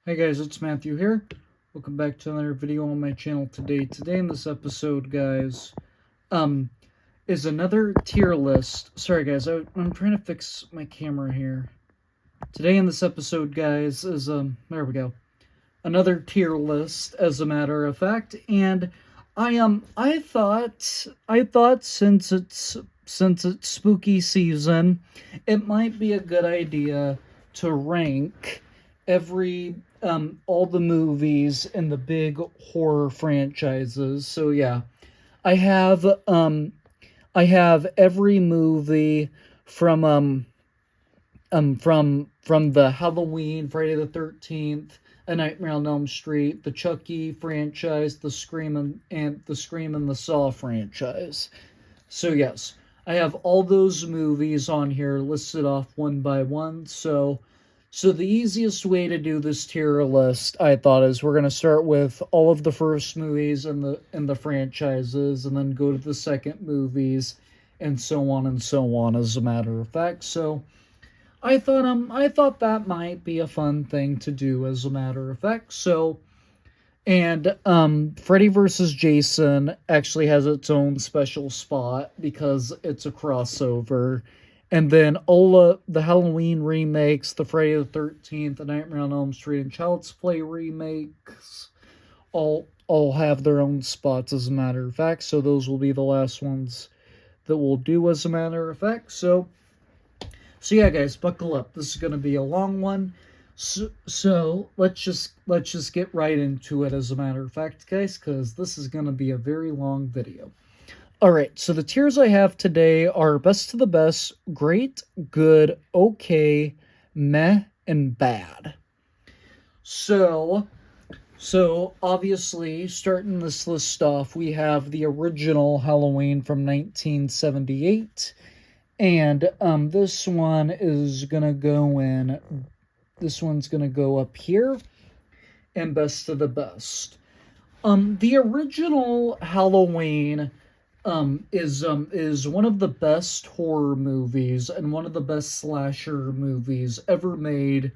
Hey guys, it's Matthew here. Welcome back to another video on my channel today. Today in this episode, guys, um, is another tier list. Sorry guys, I'm trying to fix my camera here. Today in this episode, guys, is there we go. Another tier list, as a matter of fact, and I thought since it's spooky season, it might be a good idea to rank every all the movies in the big horror franchises. So yeah, I have um I have every movie from from the Halloween, Friday the 13th, A Nightmare on Elm Street, the Chucky franchise, the Scream and the Saw franchise. So yes, I have all those movies on here listed off one by one. So the easiest way to do this tier list, I thought, is we're gonna start with all of the first movies in the franchises, and then go to the second movies, and so on and so on. As a matter of fact, so I thought that might be a fun thing to do. As a matter of fact, Freddy vs. Jason actually has its own special spot because it's a crossover. And then all the Halloween remakes, the Friday the 13th, the Nightmare on Elm Street, and Child's Play remakes, all have their own spots, as a matter of fact. So those will be the last ones that we'll do, as a matter of fact. So yeah, guys, buckle up. This is gonna be a long one. So let's just get right into it, as a matter of fact, guys, because this is gonna be a very long video. All right, so the tiers I have today are best to the best, great, good, okay, meh, and bad. So obviously, starting this list off, we have the original Halloween from 1978. And this one is gonna go in. This one's gonna go up here, and best of the best. The original Halloween is one of the best horror movies and one of the best slasher movies ever made,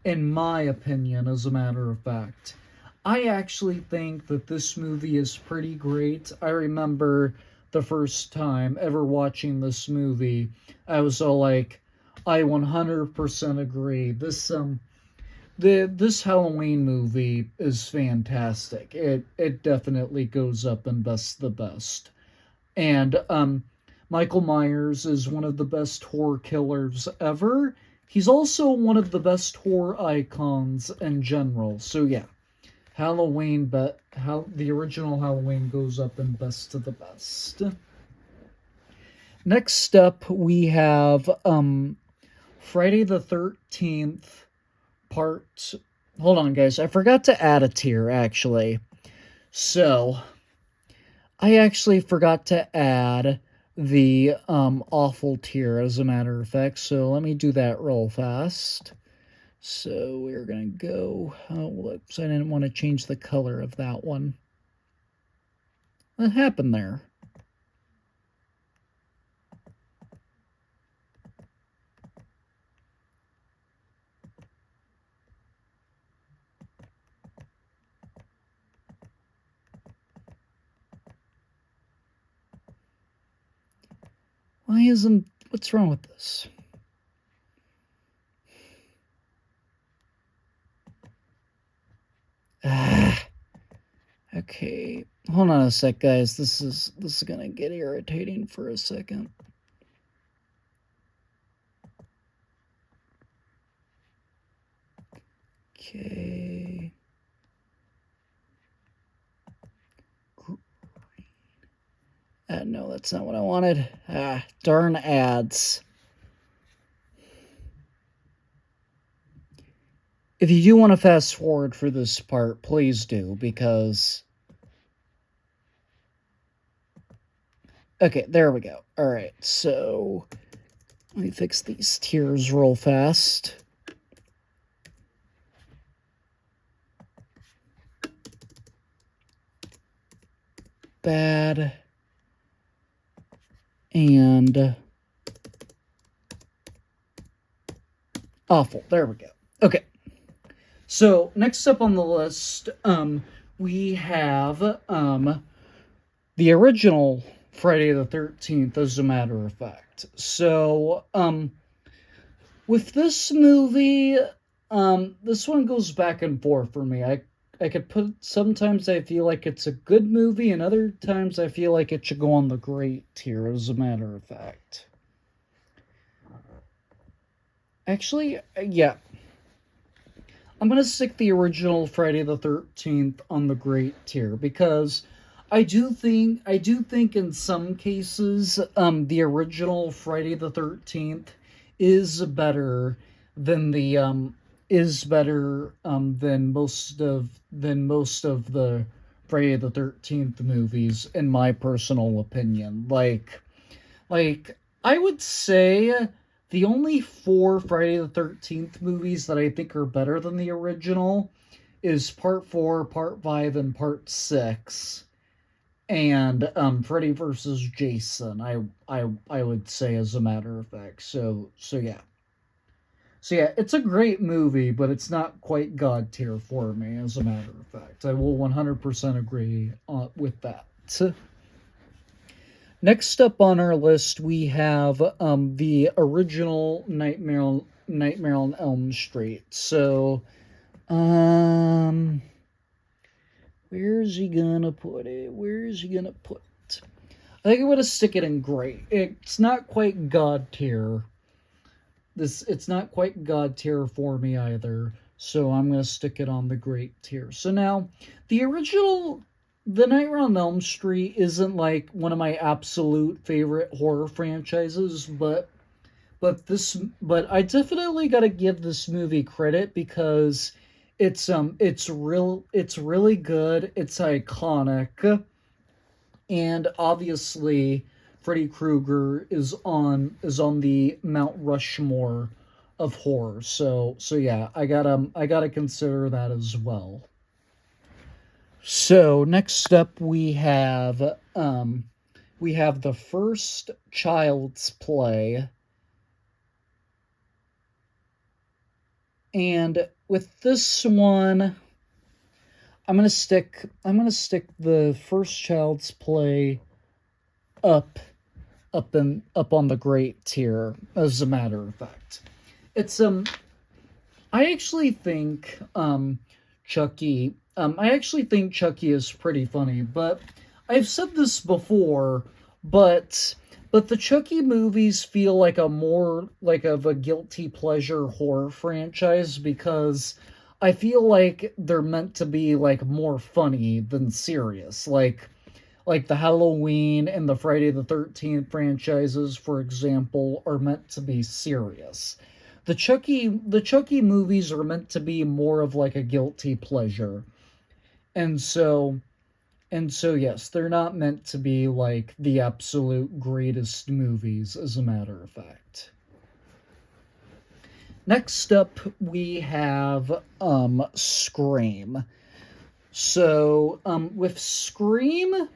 in my opinion. As a matter of fact, I actually think that this movie is pretty great. I remember the first time ever watching this movie, I was all like, I 100% agree. This Halloween movie is fantastic. It definitely goes up in best the best. And Michael Myers is one of the best horror killers ever. He's also one of the best horror icons in general. So yeah, Halloween, but how the original Halloween goes up in best to the best. Next up, we have Friday the 13th part. Hold on, guys. I forgot to add a tier, actually. So, I actually forgot to add the awful tier, as a matter of fact. So, let me do that real fast. So, we're going to go. Oh, whoops. I didn't want to change the color of that one. What happened there? What's wrong with this? Okay. Hold on a sec, guys. This is gonna get irritating for a second. Okay. No, that's not what I wanted. Darn ads. If you do want to fast forward for this part, please do, because... Okay, there we go. Alright, so... Let me fix these tiers real fast. Bad. And... awful. There we go. Okay. So next up on the list, we have the original Friday the 13th, as a matter of fact. So with this movie, this one goes back and forth for me. I could put, sometimes I feel like it's a good movie, and other times I feel like it should go on the great tier, as a matter of fact. Actually, yeah, I'm gonna stick the original Friday the 13th on the great tier because I do think in some cases the original Friday the 13th is better than the than most of the Friday the 13th movies, in my personal opinion. Like, I would say the only four Friday the 13th movies that I think are better than the original is Part 4, Part 5, and Part 6. And Freddy versus Jason, I would say, as a matter of fact. So yeah. So yeah, it's a great movie, but it's not quite God tier for me, as a matter of fact. I will 100% agree with that. Next up on our list, we have the original Nightmare on Elm Street. So, where is he gonna put it? Where is he gonna put it? I think I'm gonna stick it in great. It's not quite God tier. It's not quite God tier for me either. So I'm gonna stick it on the great tier. So now, the original The Nightmare on Elm Street isn't like one of my absolute favorite horror franchises, but I definitely got to give this movie credit because it's really good, it's iconic, and obviously Freddy Krueger is on the Mount Rushmore of horror. So yeah, I gotta consider that as well. So next up we have the first Child's Play, and with this one I'm gonna stick the first Child's Play up up on the great tier, as a matter of fact. It's I actually think Chucky I actually think Chucky is pretty funny, but I've said this before, but the Chucky movies feel like a more like of a guilty pleasure horror franchise because I feel like they're meant to be like more funny than serious. Like the Halloween and the Friday the 13th franchises, for example, are meant to be serious. The Chucky movies are meant to be more of like a guilty pleasure. And so and so yes, they're not meant to be like the absolute greatest movies, as a matter of fact. Next up we have Scream. So with Scream,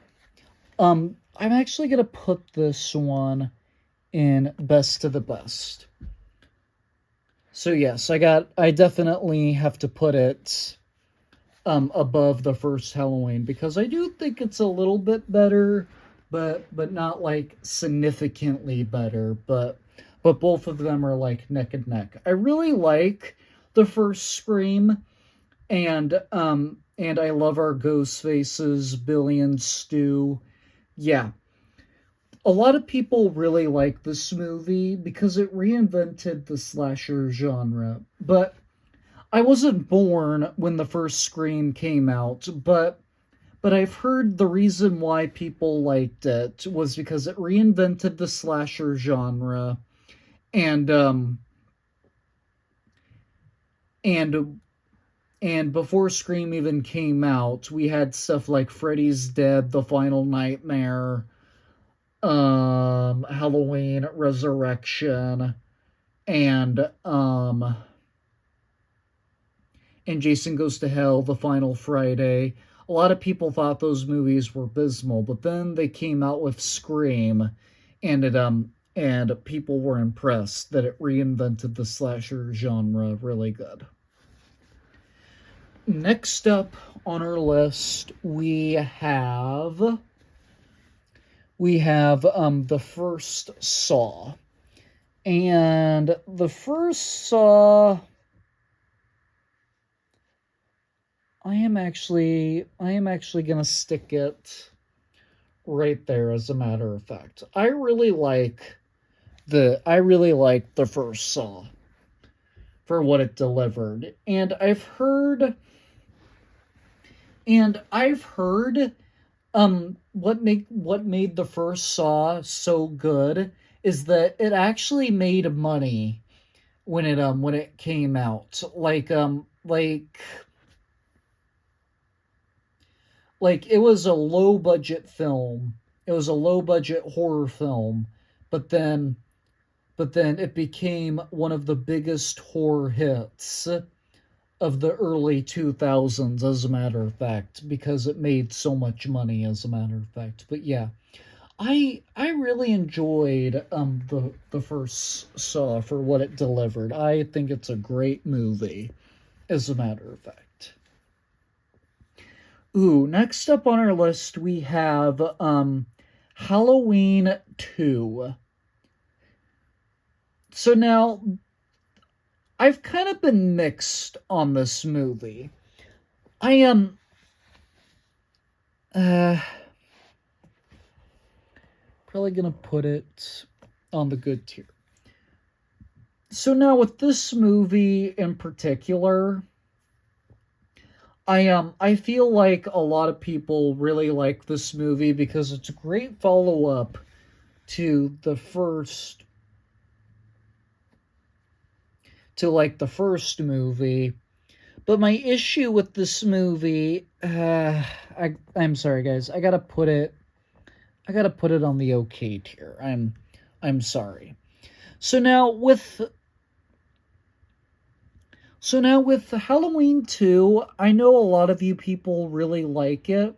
I'm actually gonna put this one in best of the best. So yes, I definitely have to put it above the first Halloween because I do think it's a little bit better, but not like significantly better, but both of them are like neck and neck. I really like the first Scream, and I love our ghost faces, Billy and Stu. Yeah, a lot of people really like this movie because it reinvented the slasher genre. But I wasn't born when the first Scream came out, but I've heard the reason why people liked it was because it reinvented the slasher genre, and and and before Scream even came out, we had stuff like Freddy's Dead, The Final Nightmare, Halloween Resurrection, and and Jason Goes to Hell, The Final Friday. A lot of people thought those movies were abysmal, but then they came out with Scream, and people were impressed that it reinvented the slasher genre really good. Next up on our list, we have the first Saw. And the first Saw, I am actually gonna stick it right there, as a matter of fact. I really like the first Saw for what it delivered. And I've heard what made the first Saw so good is that it actually made money when it came out. Like it was a low budget film. It was a low budget horror film, but then it became one of the biggest horror hits of the early 2000s, as a matter of fact, because it made so much money, as a matter of fact. But yeah, I really enjoyed the first Saw for what it delivered. I think it's a great movie, as a matter of fact. Ooh, next up on our list we have Halloween 2. So now I've kind of been mixed on this movie. I am uh probably gonna put it on the good tier. So now with this movie in particular, I feel like a lot of people really like this movie because it's a great follow up to the first movie. But my issue with this movie, I'm sorry guys, I gotta put it on the okay tier. I'm sorry. So now with Halloween 2, I know a lot of you people really like it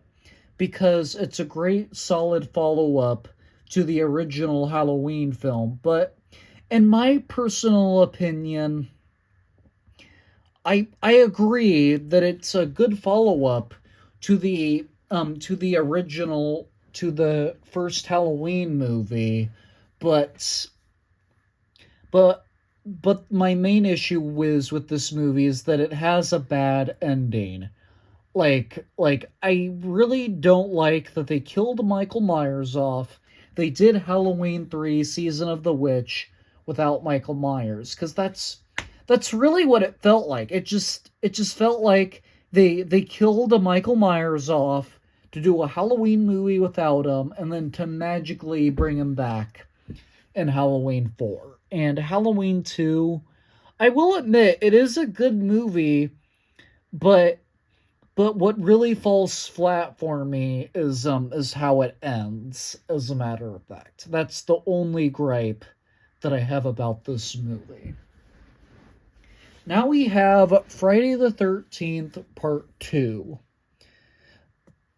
because it's a great solid follow-up to the original Halloween film, but in my personal opinion, I agree that it's a good follow-up to the original, to the first Halloween movie, but but my main issue with this movie is that it has a bad ending. Like I really don't like that they killed Michael Myers off. They did Halloween 3 Season of the Witch without Michael Myers, cuz that's really what it felt like. It just felt like they killed a Michael Myers off to do a Halloween movie without him and then to magically bring him back in Halloween 4. And Halloween 2, I will admit it is a good movie, but what really falls flat for me is how it ends, as a matter of fact. That's the only gripe that I have about this movie. Now we have Friday the 13th Part 2.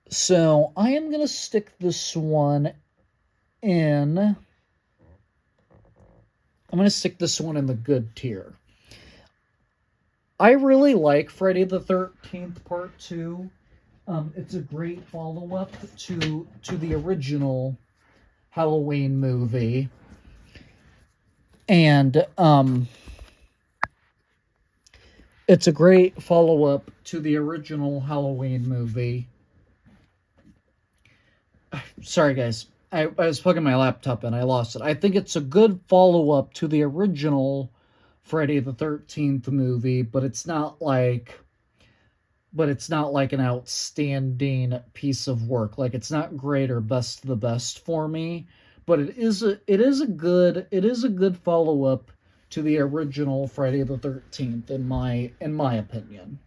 So I am going to stick this one in. I'm going to stick this one in the good tier. I really like Friday the 13th Part 2. It's a great follow-up to the original Halloween movie. And it's a great follow-up to the original Halloween movie. Sorry, guys. I was plugging my laptop in. I lost it. I think it's a good follow-up to the original Friday the 13th movie, but it's not like an outstanding piece of work. Like it's not great or best of the best for me, but it is a good follow-up to the original Friday the 13th in my opinion.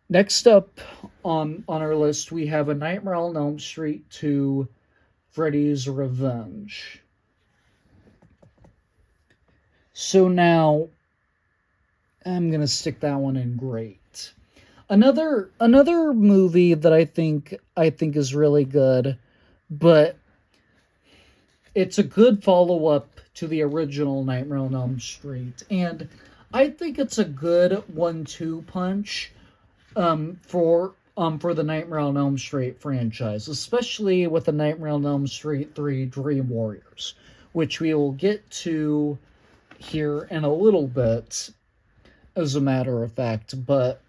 Next up on our list, we have A Nightmare on Elm Street 2, Freddy's Revenge. So now I'm gonna stick that one in great. Another movie that I think is really good, but it's a good follow up to the original Nightmare on Elm Street, and I think it's a good 1-2 punch for the Nightmare on Elm Street franchise, especially with the Nightmare on Elm Street 3 Dream Warriors, which we will get to here in a little bit, as a matter of fact. But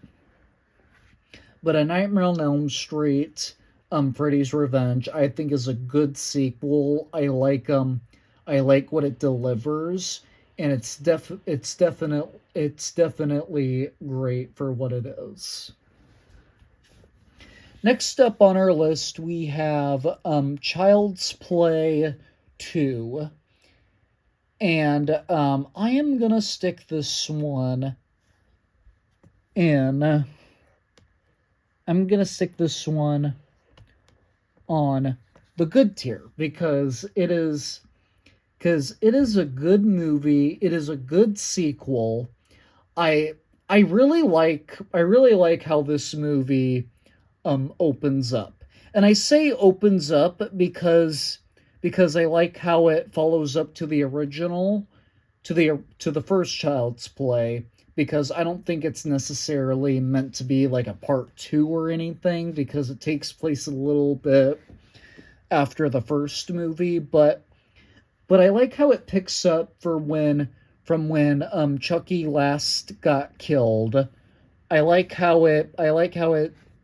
A Nightmare on Elm Street, Freddy's Revenge, I think is a good sequel. I like what it delivers, and it's definitely great for what it is. Next up on our list, we have Child's Play 2. And I am going to stick this one in. I'm going to stick this one on the good tier because it is a good movie. It is a good sequel. I really like how this movie opens up. And I say opens up because I like how it follows up to the original, to the first Child's Play, because I don't think it's necessarily meant to be like a part 2 or anything, because it takes place a little bit after the first movie, but I like how it picks up from when Chucky last got killed. I like how it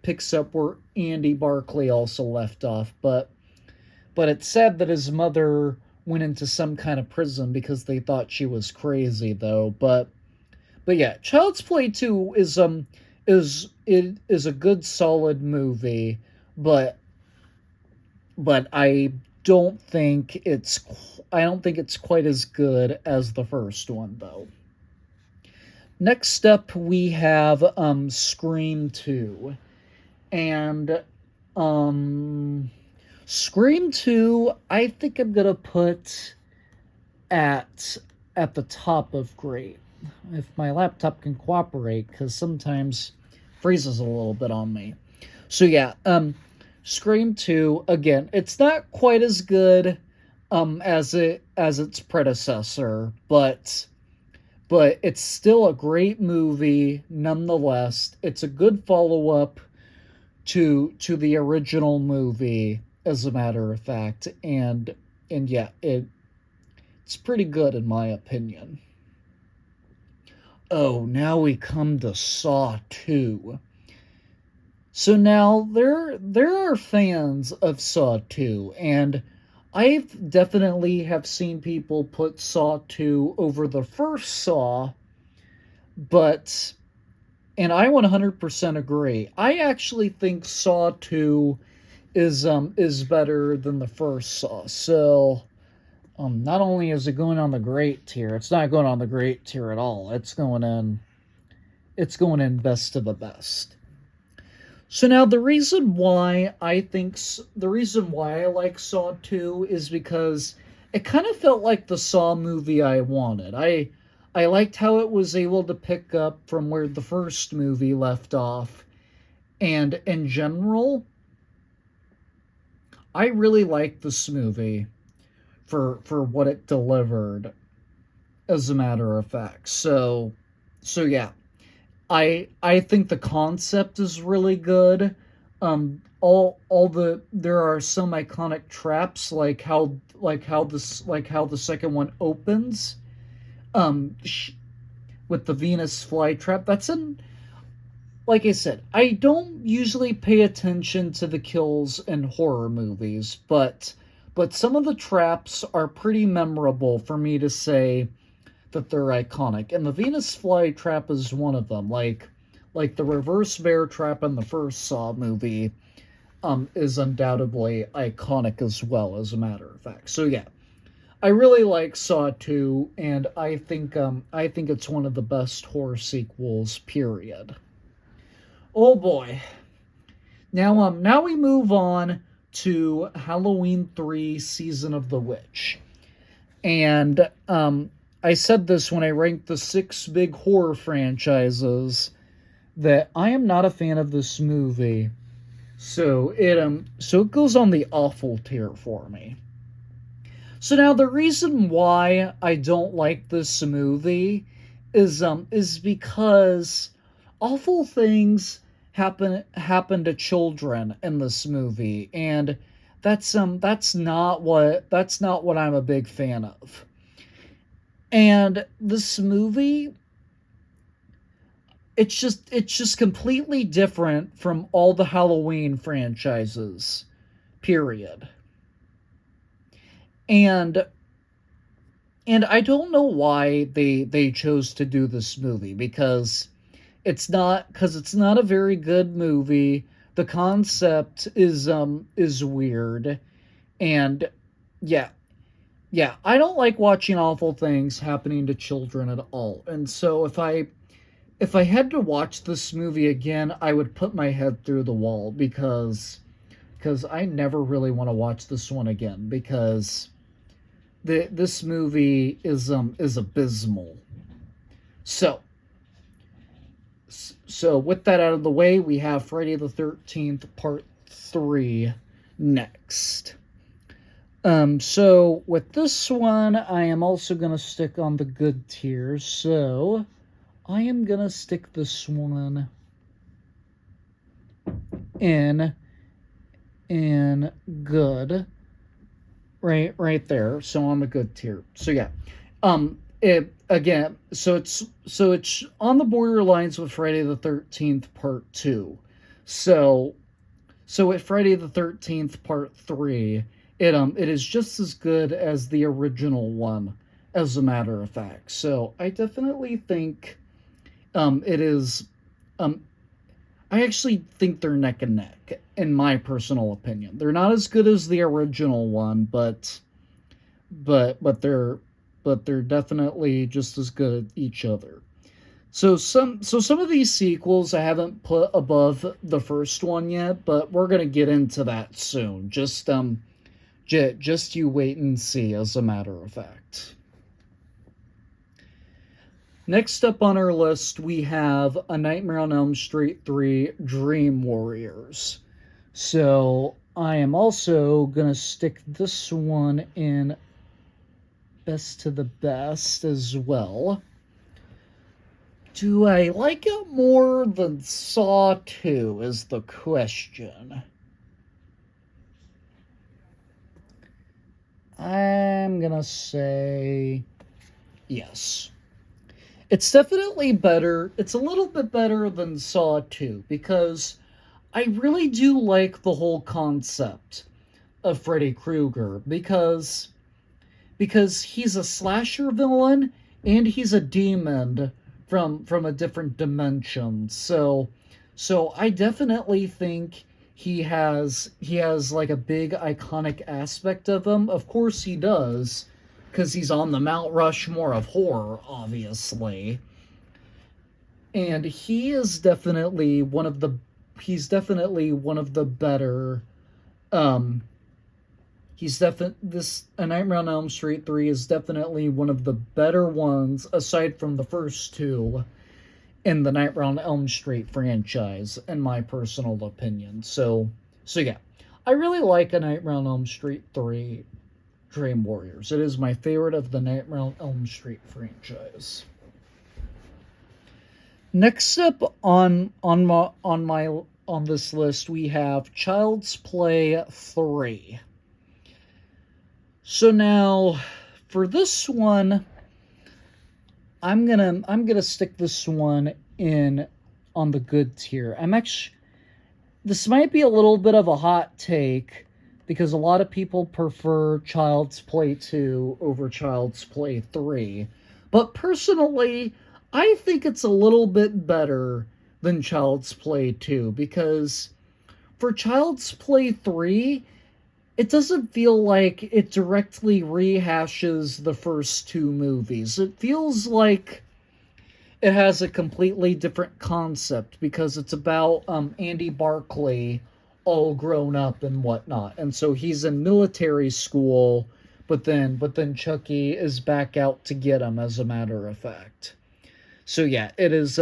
picks up where Andy Barclay also left off, but it's sad that his mother went into some kind of prison because they thought she was crazy, though. But yeah, Child's Play 2 is a good solid movie, but I don't think it's quite as good as the first one, though. Next up, we have Scream 2, and Scream 2, I think I'm gonna put at the top of great, if my laptop can cooperate, because sometimes it freezes a little bit on me. So yeah, Scream 2, again, it's not quite as good as its predecessor, but it's still a great movie nonetheless. It's a good follow-up to the original movie, as a matter of fact, and yeah, it's pretty good in my opinion. Oh, now we come to Saw 2. So now there are fans of Saw 2, and I've definitely have seen people put Saw 2 over the first Saw, and I 100% agree. I actually think Saw 2 is better than the first Saw. So not only is it going on the great tier, it's not going on the great tier at all. It's going in best of the best. So now the reason why I like Saw 2 is because it kind of felt like the Saw movie I wanted. I liked how it was able to pick up from where the first movie left off. And in general, I really liked this movie for what it delivered, as a matter of fact. So yeah. I think the concept is really good. There are some iconic traps, like how the second one opens, with the Venus flytrap. Like I said, I don't usually pay attention to the kills in horror movies, but some of the traps are pretty memorable for me to say that they're iconic, and the Venus flytrap is one of them. Like the reverse bear trap in the first Saw movie, is undoubtedly iconic as well, as a matter of fact. So yeah, I really like Saw 2, and I think it's one of the best horror sequels. Period. Oh boy. Now we move on to Halloween 3: Season of the Witch, and I said this when I ranked the 6 big horror franchises, that I am not a fan of this movie. So it goes on the awful tier for me. So now the reason why I don't like this movie is because awful things happen to children in this movie, and that's not what I'm a big fan of. And this movie, it's just completely different from all the Halloween franchises. Period. And I don't know why they chose to do this movie, because it's not a very good movie. The concept is weird, and yeah, yeah, I don't like watching awful things happening to children at all. And so if I had to watch this movie again, I would put my head through the wall, because I never really want to watch this one again, because this movie is abysmal. So so with that out of the way, we have Friday the 13th Part 3 next. So with this one, I am also gonna stick on the good tier. So I am gonna stick this one in good, right there. So on the good tier. So yeah, it again. So it's on the borderlines with Friday the 13th Part 2. So with Friday the 13th Part 3, it is just as good as the original one, as a matter of fact. So I definitely think it is um I actually think they're neck and neck, in my personal opinion. They're not as good as the original one, but they're definitely just as good at each other. So some of these sequels I haven't put above the first one yet, but we're gonna get into that soon. Just you wait and see, as a matter of fact. Next up on our list, we have A Nightmare on Elm Street 3 Dream Warriors. So I am also going to stick this one in best to the best as well. Do I like it more than Saw 2 is the question. I'm going to say yes. It's definitely better. It's a little bit better than Saw 2, because I really do like the whole concept of Freddy Krueger, because he's a slasher villain and he's a demon from a different dimension. So I definitely think he has like a big iconic aspect of him. Of course he does, because he's on the Mount Rushmore of horror, obviously. And he's definitely one of the better. um he's definitely this A Nightmare on Elm Street 3 is definitely one of the better ones, aside from the first two, in the Nightmare on Elm Street franchise, in my personal opinion. So yeah, I really like A Nightmare on Elm Street 3 Dream Warriors. It is my favorite of the Nightmare on Elm Street franchise. Next up on this list, we have Child's Play 3. So now, for this one, I'm gonna stick this one in on the good tier. This might be a little bit of a hot take, because a lot of people prefer Child's Play 2 over Child's Play 3. But personally, I think it's a little bit better than Child's Play 2, because for Child's Play 3, it doesn't feel like it directly rehashes the first two movies. It feels like it has a completely different concept, because it's about Andy Barclay all grown up and whatnot. And so he's in military school, but then Chucky is back out to get him, as a matter of fact. So yeah, it is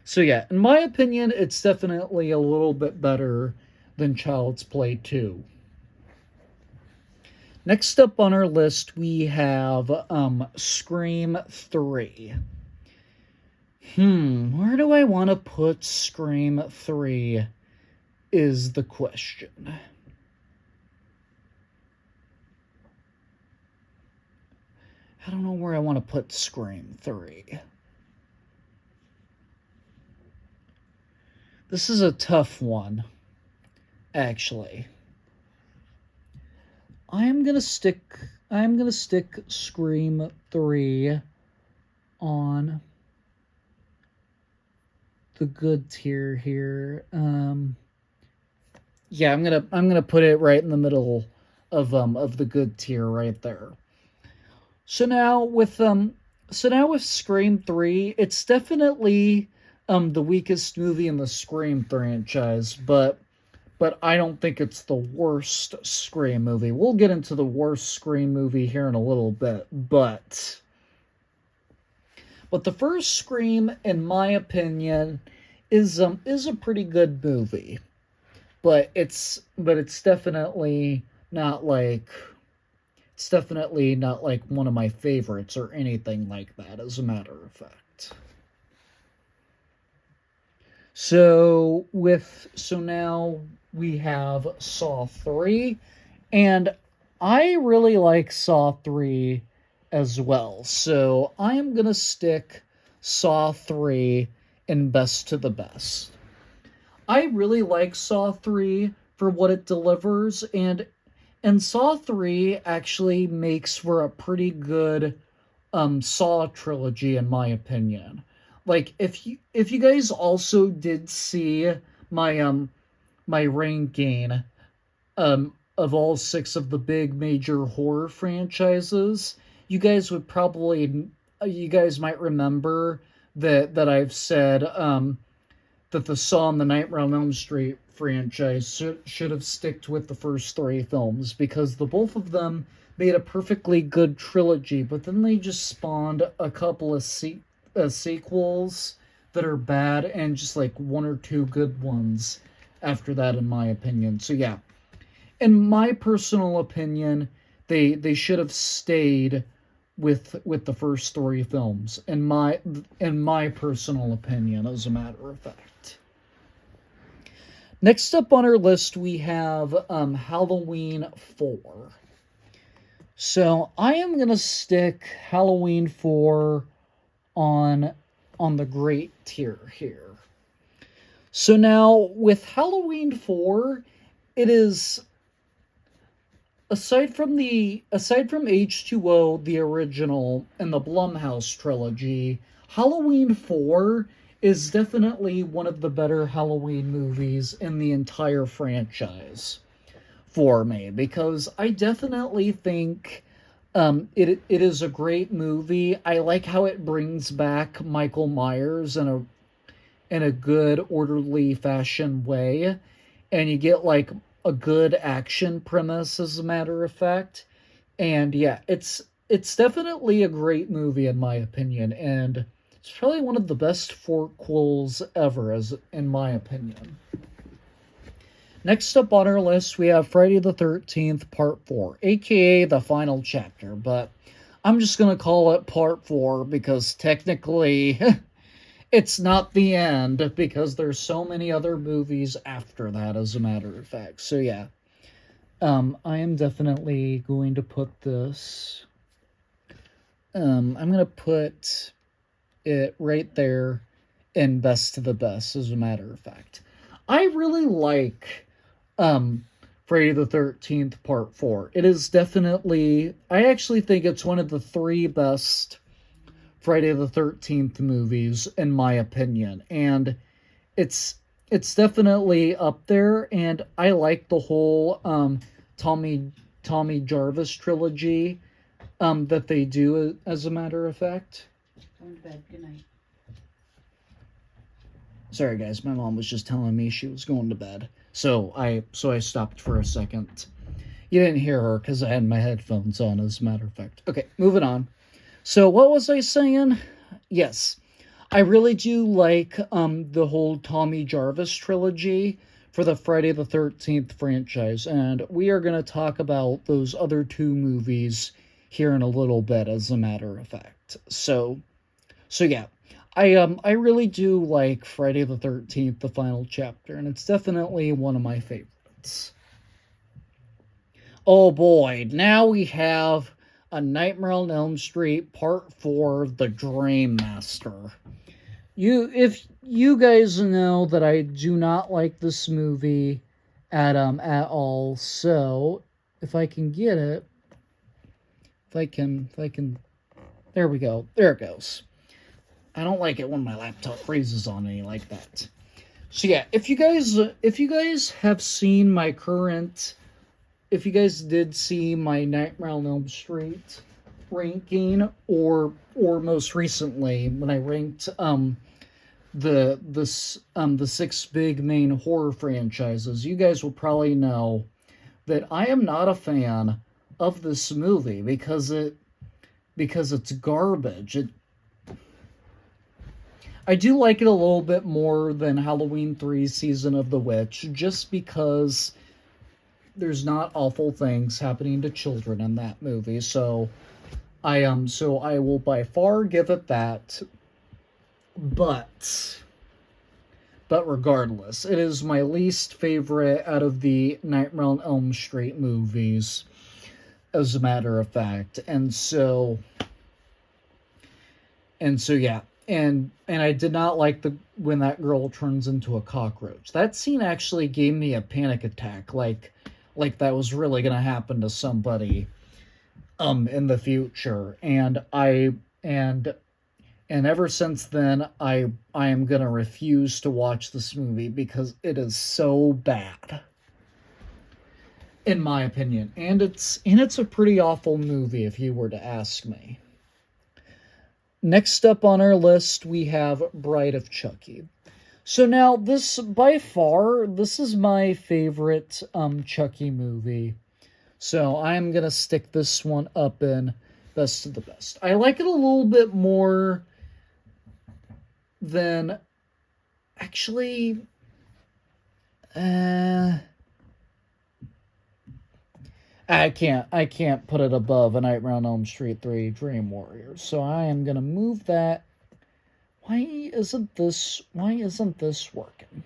so yeah, in my opinion, it's definitely a little bit better than Child's Play 2. Next up on our list, we have Scream 3. Where do I want to put Scream 3 is the question. I don't know where I want to put Scream 3. This is a tough one, actually. I'm gonna stick Scream 3 on the good tier here. Yeah, I'm gonna put it right in the middle of the good tier right there. So now with Scream 3, it's definitely the weakest movie in the Scream franchise, but I don't think it's the worst Scream movie. We'll get into the worst Scream movie here in a little bit, but the first Scream, in my opinion, is a pretty good movie. But it's definitely not like one of my favorites or anything like that, as a matter of fact. So now we have Saw 3, and I really like Saw 3 as well. So I am going to stick Saw 3 in best to the best. I really like Saw 3 for what it delivers, and Saw 3 actually makes for a pretty good Saw trilogy, in my opinion. Like, if you guys also did see my my ranking of all 6 of the big major horror franchises, you guys might remember that I've said that the Saw and the Nightmare on Elm Street franchise should have sticked with the first 3 films, because the both of them made a perfectly good trilogy, but then they just spawned a couple of sequels that are bad, and just like 1 or 2 good ones after that, in my opinion. So yeah, in my personal opinion, they should have stayed with the first 3 films, in my personal opinion, as a matter of fact. Next up on our list, we have Halloween 4. So I am gonna stick Halloween 4 on the great tier here. So now with Halloween 4, it is, aside from H2O, the original, and the Blumhouse trilogy, Halloween 4 is definitely one of the better Halloween movies in the entire franchise for me, because I definitely think it is a great movie. I like how it brings back Michael Myers in a good, orderly fashion way, and you get like a good action premise, as a matter of fact. And yeah, it's definitely a great movie, in my opinion, and it's probably one of the best forquels ever, as in my opinion. Next up on our list, we have Friday the 13th Part 4, aka the final chapter, but I'm just going to call it Part 4 because technically it's not the end, because there's so many other movies after that, as a matter of fact. So yeah, I am definitely going to put this, I'm going to put it right there in best to the best, as a matter of fact. I really like Friday the 13th Part 4. It is definitely, I actually think it's one of the 3 best Friday the 13th movies, in my opinion. And it's definitely up there, and I like the whole Tommy Jarvis trilogy that they do, as a matter of fact. Going to bed. Good night. Sorry guys, my mom was just telling me she was going to bed. So I stopped for a second. You didn't hear her because I had my headphones on, as a matter of fact. Okay, moving on. So what was I saying? Yes, I really do like the whole Tommy Jarvis trilogy for the Friday the 13th franchise, and we are going to talk about those other 2 movies here in a little bit, as a matter of fact. So yeah, I really do like Friday the 13th, the final chapter, and it's definitely one of my favorites. Oh boy, now we have A Nightmare on Elm Street Part 4, The Dream Master. If you guys know that I do not like this movie at all, so if I can get it, if I can there we go. There it goes. I don't like it when my laptop freezes on me like that. So yeah, if you guys have seen my current, if you guys did see my Nightmare on Elm Street ranking, or most recently when I ranked the six big main horror franchises, you guys will probably know that I am not a fan of this movie because it's garbage. I do like it a little bit more than Halloween 3 Season of the Witch, just because there's not awful things happening to children in that movie. So I will by far give it that. But regardless, it is my least favorite out of the Nightmare on Elm Street movies, as a matter of fact. And so yeah, and I did not like the when that girl turns into a cockroach. That scene actually gave me a panic attack, like that was really gonna happen to somebody in the future. And ever since then, I am gonna refuse to watch this movie because it is so bad, in my opinion. And it's a pretty awful movie if you were to ask me. Next up on our list, we have Bride of Chucky. So now this, by far, this is my favorite Chucky movie. So I'm gonna stick this one up in best of the best. I like it a little bit more than actually I can't put it above A Nightmare on Elm Street 3 Dream Warriors. So I am gonna move that. Why isn't this working?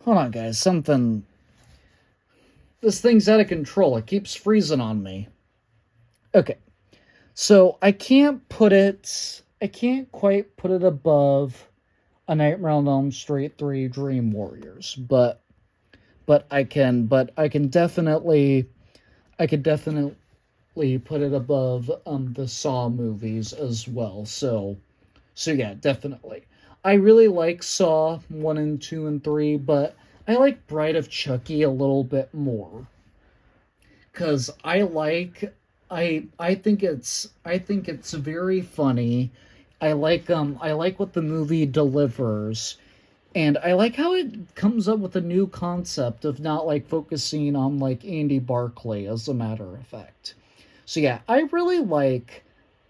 Hold on, guys. This thing's out of control. It keeps freezing on me. Okay. So I can't quite put it above A Nightmare on Elm Street 3 Dream Warriors, but I can definitely put it above the Saw movies as well. So yeah, definitely. I really like Saw 1 and 2 and 3, but I like Bride of Chucky a little bit more. Cuz I think it's very funny. I like what the movie delivers, and I like how it comes up with a new concept of not like focusing on like Andy Barclay, as a matter of fact. So yeah,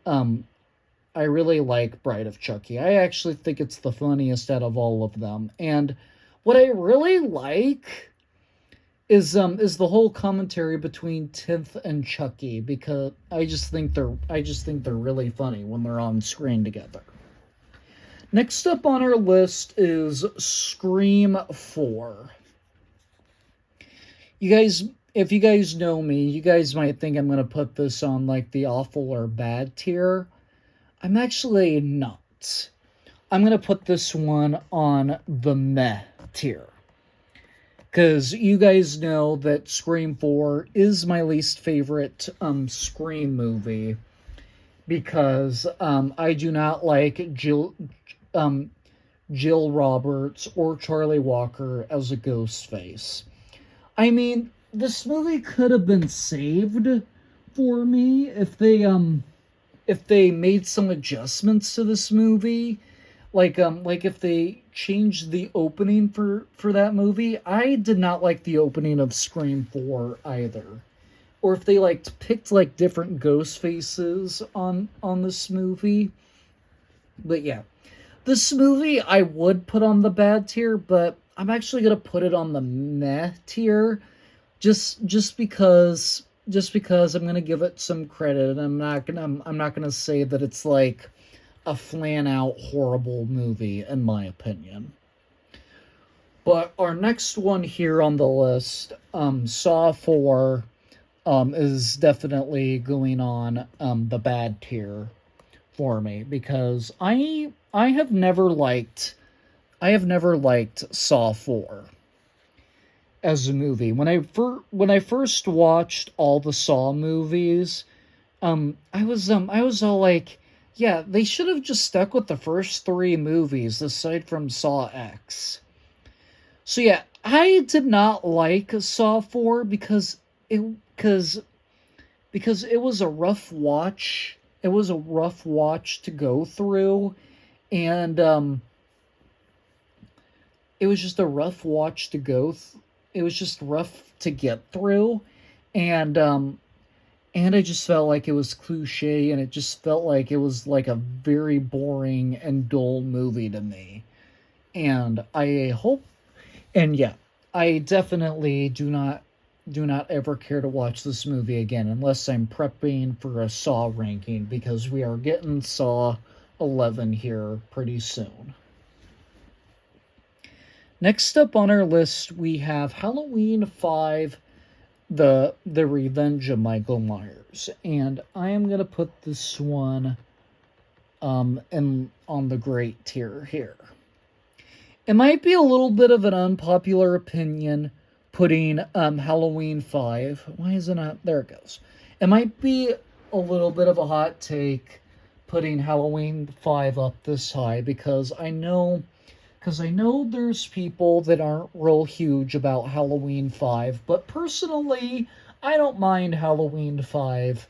um I really like Bride of Chucky. I actually think it's the funniest out of all of them. And what I really like is the whole commentary between Tith and Chucky, because I just think they're really funny when they're on screen together. Next up on our list is Scream 4. You guys, if you guys know me, you guys might think I'm going to put this on like the awful or bad tier. I'm actually not. I'm going to put this one on the meh tier. Because you guys know that Scream 4 is my least favorite Scream movie. Because I do not like Jill Roberts or Charlie Walker as a Ghostface. I mean, this movie could have been saved for me if they made some adjustments to this movie, like if they changed the opening for that movie. I did not like the opening of Scream 4 either. Or if they like picked like different ghost faces on this movie. But yeah, this movie I would put on the bad tier, but I'm actually gonna put it on the meh tier, just because I'm gonna give it some credit, and I'm not gonna say that it's like a flat out horrible movie in my opinion. But our next one here on the list, Saw 4, is definitely going on the bad tier for me because I have never liked Saw 4 as a movie. When I first watched all the Saw movies, I was all like, yeah, they should have just stuck with the first three movies aside from Saw X. So yeah, I did not like Saw 4 it because because it was a rough watch. It was a rough watch to go through, and it was just a rough watch to it was just rough to get through, and and I just felt like it was cliche, and it just felt like it was like a very boring and dull movie to me. And I hope, and yeah, I definitely do not ever care to watch this movie again unless I'm prepping for a Saw ranking because we are getting Saw 11 here pretty soon. Next up on our list, we have Halloween 5, the Revenge of Michael Myers, and I am gonna put this one in on the great tier here. It might be a little bit of an unpopular opinion putting Halloween 5. Why is it not? There it goes. It might be a little bit of a hot take putting Halloween 5 up this high because I know there's people that aren't real huge about Halloween 5, but personally, I don't mind Halloween 5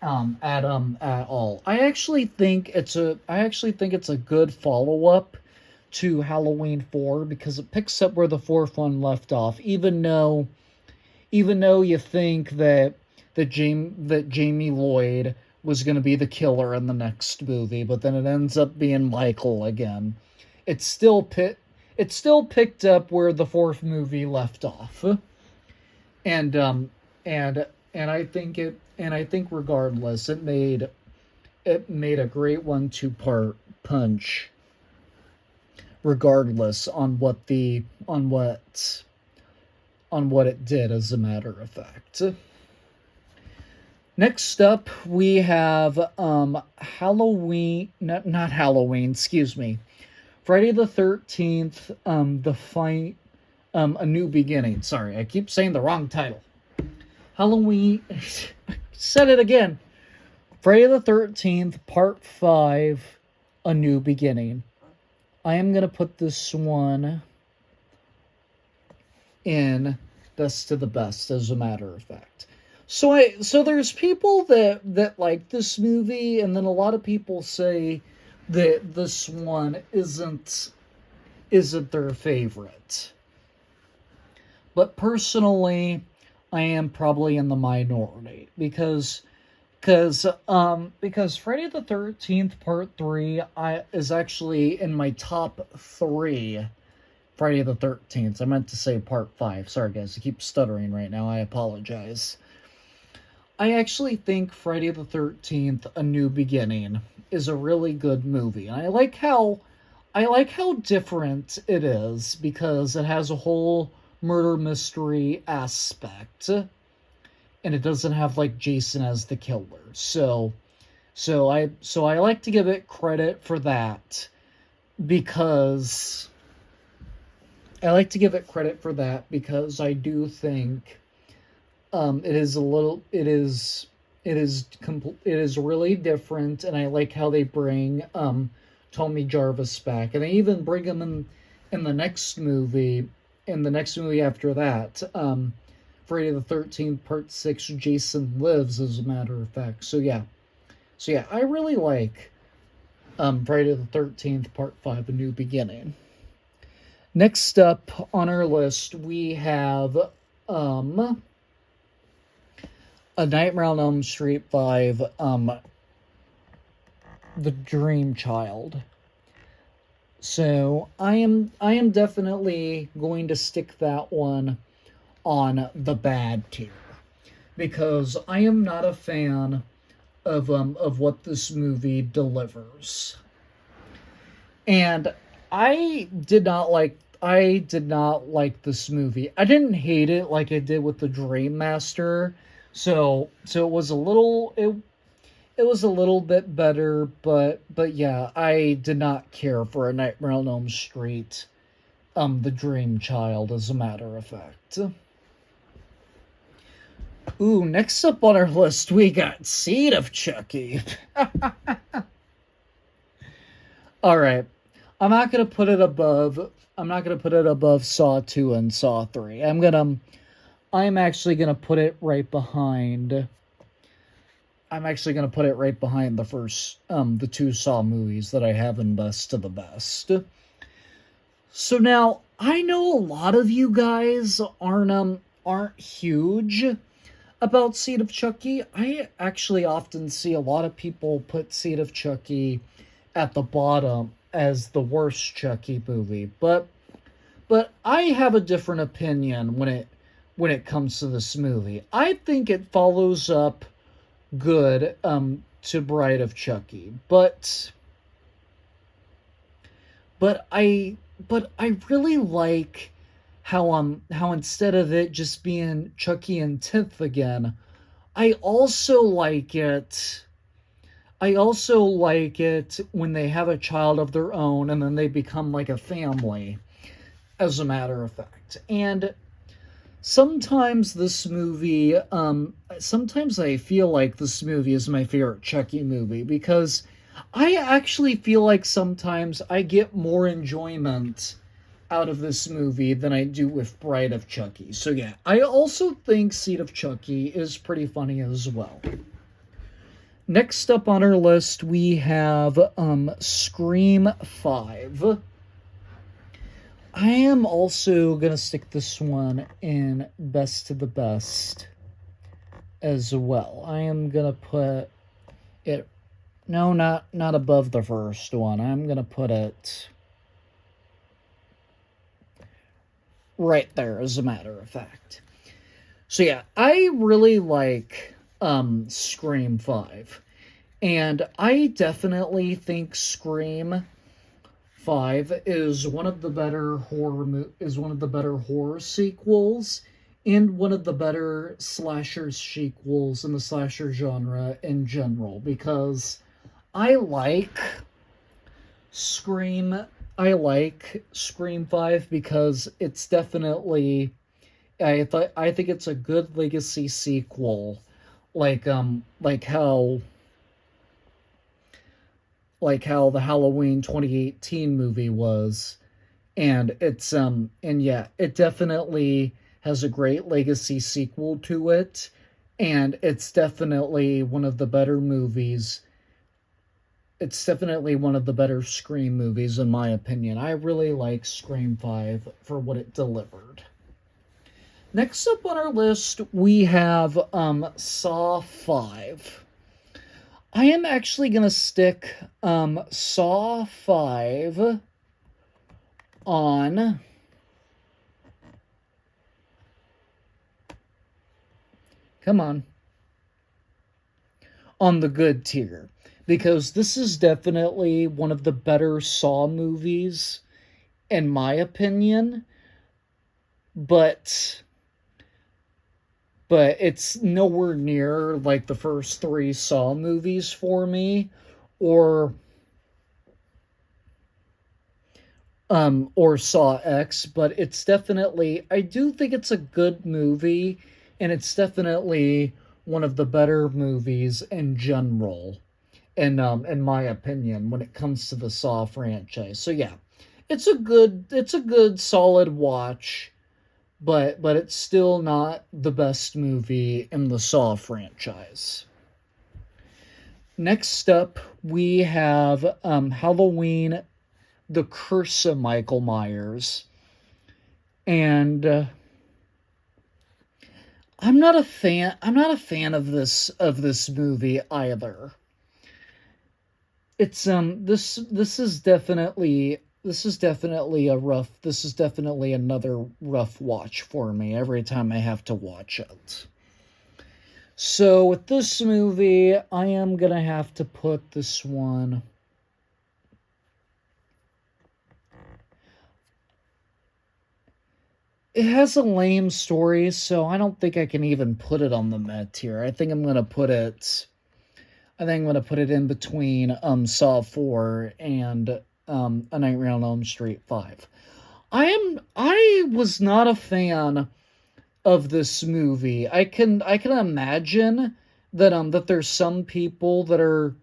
at all. I actually think it's a good follow-up to Halloween 4 because it picks up where the fourth one left off, even though you think that Jamie Lloyd was going to be the killer in the next movie, but then it ends up being Michael again. It's still it still picked up where the fourth movie left off. And and I think regardless it made a great 1-2 part punch regardless on what it did as a matter of fact. Next up, we have Halloween, not Halloween, excuse me, Friday the 13th, the fight, A New Beginning. Sorry, I keep saying the wrong title. Halloween, said it again. Friday the 13th, Part 5, A New Beginning. I am going to put this one in best to the best, as a matter of fact. So there's people that like this movie, and then a lot of people say that this one isn't their favorite. But personally, I am probably in the minority because Friday the 13th Part 3 is actually in my top 3 Friday the 13th. I meant to say Part 5. Sorry guys, I keep stuttering right now. I apologize. I actually think Friday the 13th A New Beginning is a really good movie. And I like how different it is because it has a whole murder mystery aspect and it doesn't have like Jason as the killer. So I like to give it credit for that because I do think it is really different, and I like how they bring Tommy Jarvis back, and they even bring him in the next movie. In the next movie after that, Friday the 13th Part 6, Jason Lives, as a matter of fact. So yeah, I really like Friday the 13th Part 5, A New Beginning. Next up on our list, we have A Nightmare on Elm Street 5, The Dream Child. So I am definitely going to stick that one on the bad tier because I am not a fan of what this movie delivers. And I did not like this movie. I didn't hate it like I did with the Dream Master. So it was it was a little bit better, but yeah, I did not care for A Nightmare on Elm Street, The Dream Child, as a matter of fact. Ooh, next up on our list, we got Seed of Chucky. All right. I'm not going to put it above Saw 2 and Saw 3. I'm actually going to put it right behind I'm actually going to put it right behind the first the two Saw movies that I have in best to the best. So now, I know a lot of you guys aren't huge about Seed of Chucky. I actually often see a lot of people put Seed of Chucky at the bottom as the worst Chucky movie, but I have a different opinion when it comes to this movie. I think it follows up good to Bride of Chucky, but I really like how instead of it just being Chucky and Tenth again, I also like it. I also like it when they have a child of their own and then they become like a family, as a matter of fact. And sometimes sometimes I feel like this movie is my favorite Chucky movie because I actually feel like sometimes I get more enjoyment out of this movie than I do with Bride of Chucky. So yeah, I also think Seed of Chucky is pretty funny as well. Next up on our list, we have Scream 5. I am also going to stick this one in best to the best as well. I am going to put it, no, not above the first one. I'm going to put it right there, as a matter of fact. So yeah, I really like Scream 5. And I definitely think Scream 5 is one of the better horror sequels and one of the better slasher sequels in the slasher genre in general, because I like Scream I like Scream 5 because it's definitely I think it's a good legacy sequel, like how the Halloween 2018 movie was. And and yeah, it definitely has a great legacy sequel to it, and it's definitely one of the better movies. It's definitely one of the better Scream movies, in my opinion. I really like Scream 5 for what it delivered. Next up on our list, we have Saw 5. I am actually going to stick Saw 5 on on the good tier, because this is definitely one of the better Saw movies in my opinion, but it's nowhere near like the first three Saw movies for me, or or Saw X, but it's definitely, I do think it's a good movie, and it's definitely one of the better movies in general, in my opinion, when it comes to the Saw franchise. So yeah, it's a good solid watch, but it's still not the best movie in the Saw franchise. Next up, we have Halloween, The Curse of Michael Myers. And I'm not a fan of this movie either. It's this is definitely another rough watch for me every time I have to watch it. So with this movie, I am gonna have to put this one. It has a lame story, so I don't think I can even put it on the meh tier. I think I'm gonna put it. I think I'm gonna put it in between Saw 4 and A Nightmare on Elm Street 5. I was not a fan of this movie. I can imagine that there's some people that are.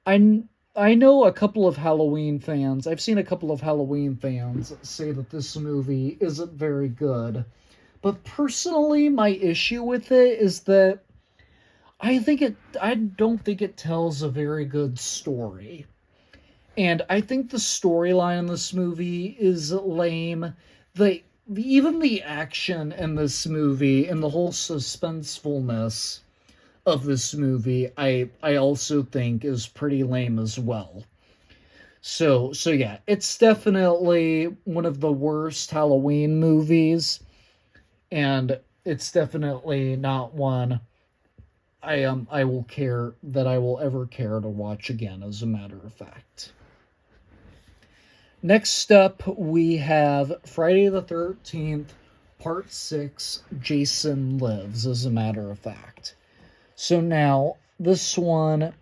I I know a couple of Halloween fans. I've seen a couple of Halloween fans say that this movie isn't very good. But personally, my issue with it is that I don't think it tells a very good story. And I think the storyline in this movie is lame. The Even the action in this movie and the whole suspensefulness of this movie, I also think is pretty lame as well. So yeah, it's definitely one of the worst Halloween movies, and it's definitely not one I will care that I will ever care to watch again, as a matter of fact. Next up, we have Friday the 13th, Part 6, Jason Lives, as a matter of fact. So now, this one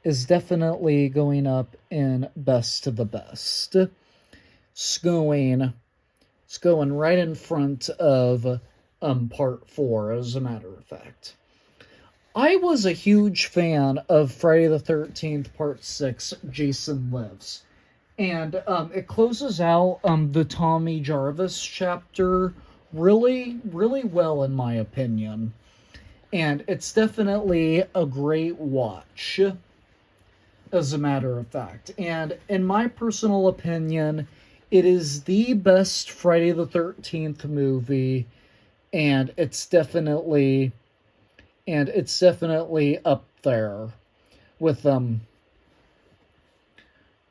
is definitely going up in best to the best. It's going right in front of Part 4, as a matter of fact. I was a huge fan of Friday the 13th, Part 6, Jason Lives. And it closes out the Tommy Jarvis chapter really, really well, in my opinion. And it's definitely a great watch, as a matter of fact. And in my personal opinion, it is the best Friday the 13th movie, and it's definitely up there with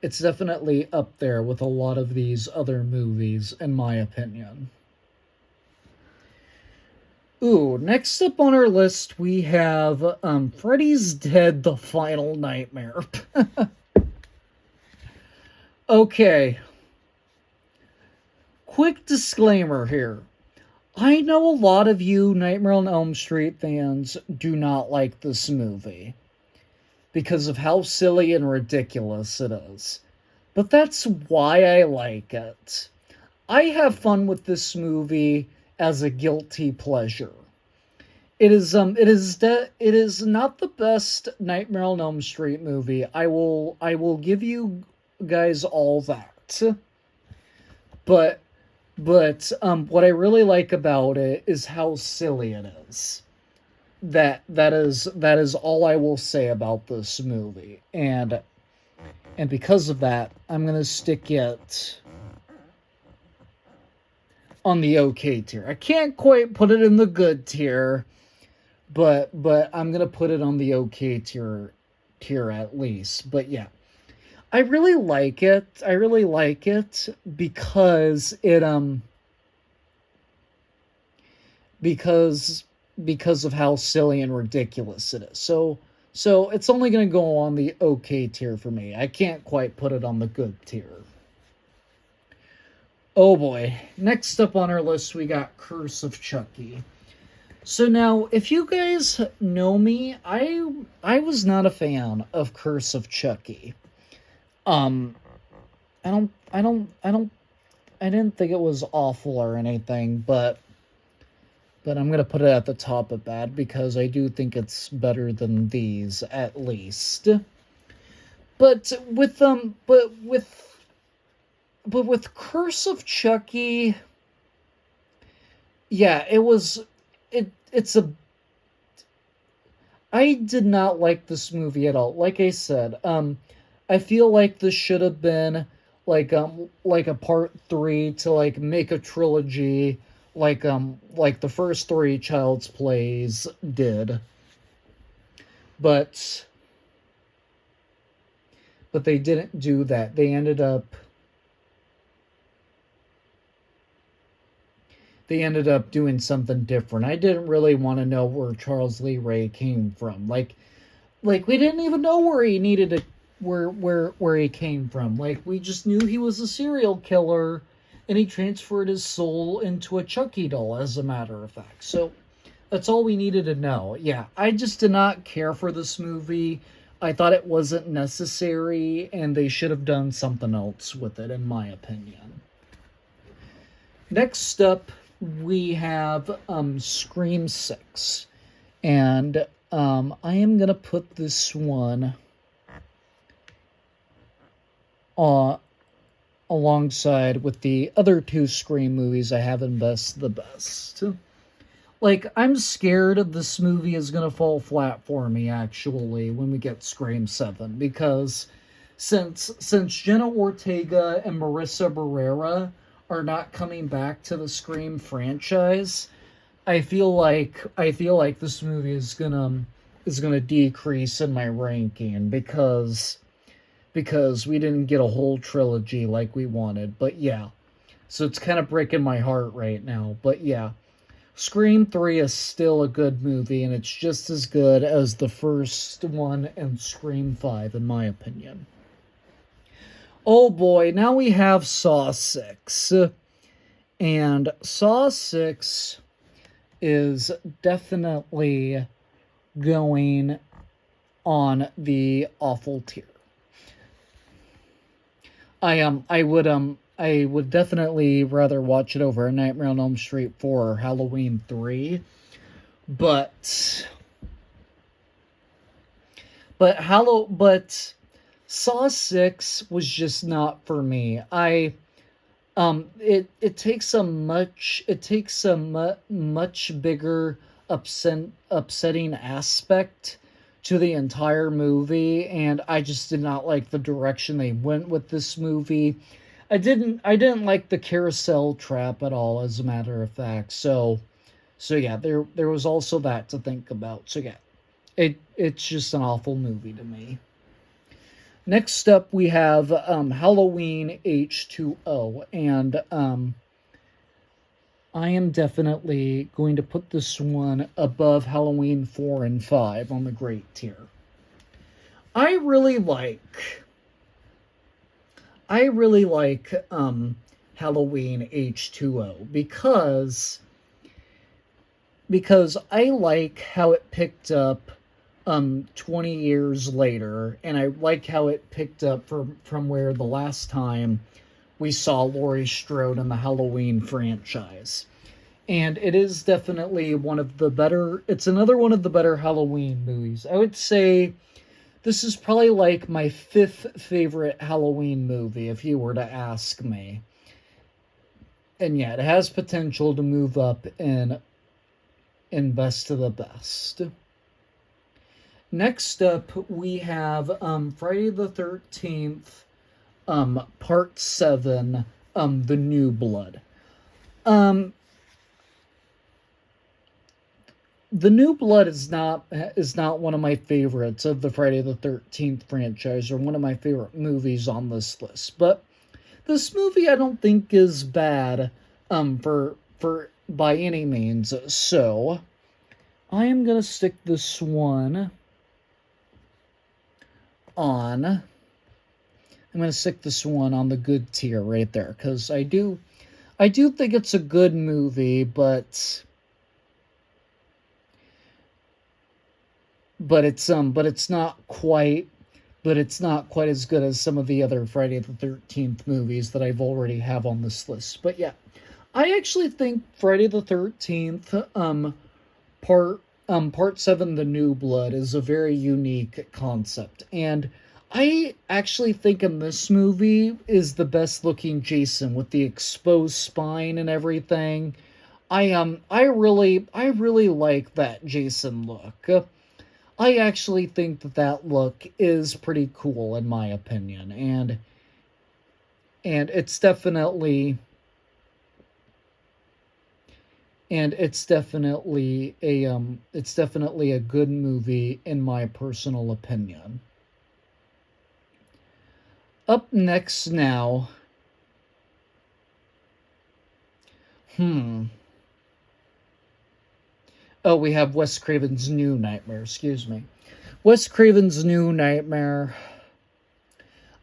it's definitely up there with a lot of these other movies, in my opinion. Ooh, next up on our list we have Freddy's Dead: The Final Nightmare. Okay, quick disclaimer here. I know a lot of you Nightmare on Elm Street fans do not like this movie because of how silly and ridiculous it is. But that's why I like it. I have fun with this movie as a guilty pleasure. It is not the best Nightmare on Elm Street movie. I will give you guys all that. But what I really like about it is how silly it is. That is all I will say about this movie. And because of that, I'm gonna stick it on the okay tier. I can't quite put it in the good tier, but I'm gonna put it on the okay tier at least. But yeah, I really like it. I really like it because because because of how silly and ridiculous it is. So it's only going to go on the okay tier for me. I can't quite put it on the good tier. Oh boy. Next up on our list, we got Curse of Chucky. So now, if you guys know me, I was not a fan of Curse of Chucky. Um, I didn't think it was awful or anything, but I'm gonna put it at the top of bad because I do think it's better than these, at least. But with Curse of Chucky, yeah, it's a I did not like this movie at all. Like I said, I feel like this should have been like a part three to like make a trilogy, like the first three Child's Plays did. But they didn't do that. they ended up doing something different. I didn't really want to know where Charles Lee Ray came from. Like we didn't even know where he needed to where he came from. Like we just knew he was a serial killer and he transferred his soul into a Chucky doll, as a matter of fact. So that's all we needed to know. Yeah, I just did not care for this movie. I thought it wasn't necessary, and they should have done something else with it, in my opinion. Next up, we have Scream 6. And I am going to put this one alongside with the other two Scream movies I have in Best the Best. Like, I'm scared this movie is going to fall flat for me, actually, when we get Scream 7, because since Jenna Ortega and Marissa Barrera are not coming back to the Scream franchise, I feel like this movie is gonna decrease in my ranking because we didn't get a whole trilogy like we wanted. But yeah, so it's kind of breaking my heart right now. But yeah, Scream 3 is still a good movie, and it's just as good as the first one and Scream 5, in my opinion. Oh boy, now we have Saw 6. And Saw 6 is definitely going on the awful tier. I would definitely rather watch it over A Nightmare on Elm Street 4 or Halloween 3, but Saw 6 was just not for me. It takes a much bigger upsetting aspect to the entire movie, and I just did not like the direction they went with this movie. I didn't like the carousel trap at all, as a matter of fact. So yeah, there was also that to think about. So yeah, it's just an awful movie to me. Next up, we have Halloween H2O, and I am definitely going to put this one above Halloween 4 and 5 on the great tier. I really like Halloween H2O because I like how it picked up 20 years later, and I like how it picked up from where the last time we saw Laurie Strode in the Halloween franchise. And it is definitely it's another one of the better Halloween movies. I would say this is probably like my 5th favorite Halloween movie, if you were to ask me. And yeah, it has potential to move up in Best of the Best. Next up, we have Friday the 13th, Part 7, The New Blood. The New Blood is not one of my favorites of the Friday the 13th franchise, or one of my favorite movies on this list. But this movie I don't think is bad for by any means. So I am gonna stick this one on. I'm gonna stick this one on the good tier right there, because I do think it's a good movie, but it's not quite as good as some of the other Friday the 13th movies that I've already have on this list. But yeah, I actually think Friday the 13th part 7, The New Blood, is a very unique concept, and I actually think in this movie is the best looking Jason with the exposed spine and everything. I really like that Jason look. I actually think that look is pretty cool, in my opinion, and it's definitely a good movie, in my personal opinion. Up next now, Oh, we have Wes Craven's New Nightmare, excuse me. Wes Craven's New Nightmare.